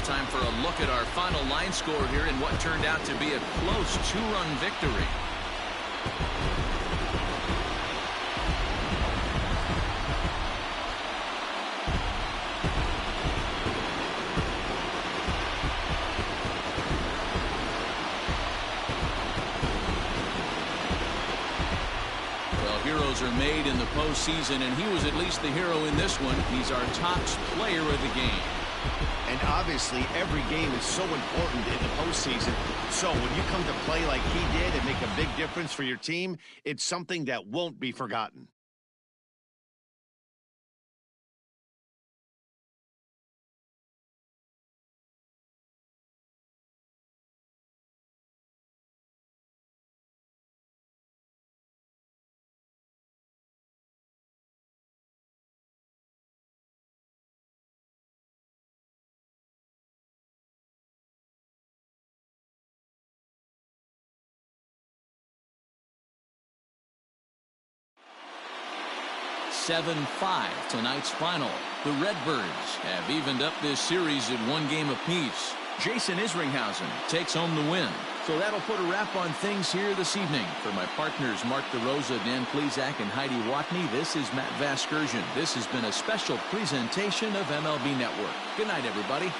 time for a look at our final line score here in what turned out to be a close 2-run victory. Heroes are made in the postseason, and he was at least the hero in this one. He's our top player of the game. And obviously, every game is so important in the postseason. So when you come to play like he did and make a big difference for your team, it's something that won't be forgotten. Seven 5 tonight's final. The Redbirds have evened up this series at 1 game apiece. Jason Isringhausen takes home the win. So that'll put a wrap on things here this evening. For my partners Mark DeRosa, Dan Plesac, and Heidi Watney, this is Matt Vasgersian. This has been a special presentation of MLB Network. Good night, everybody.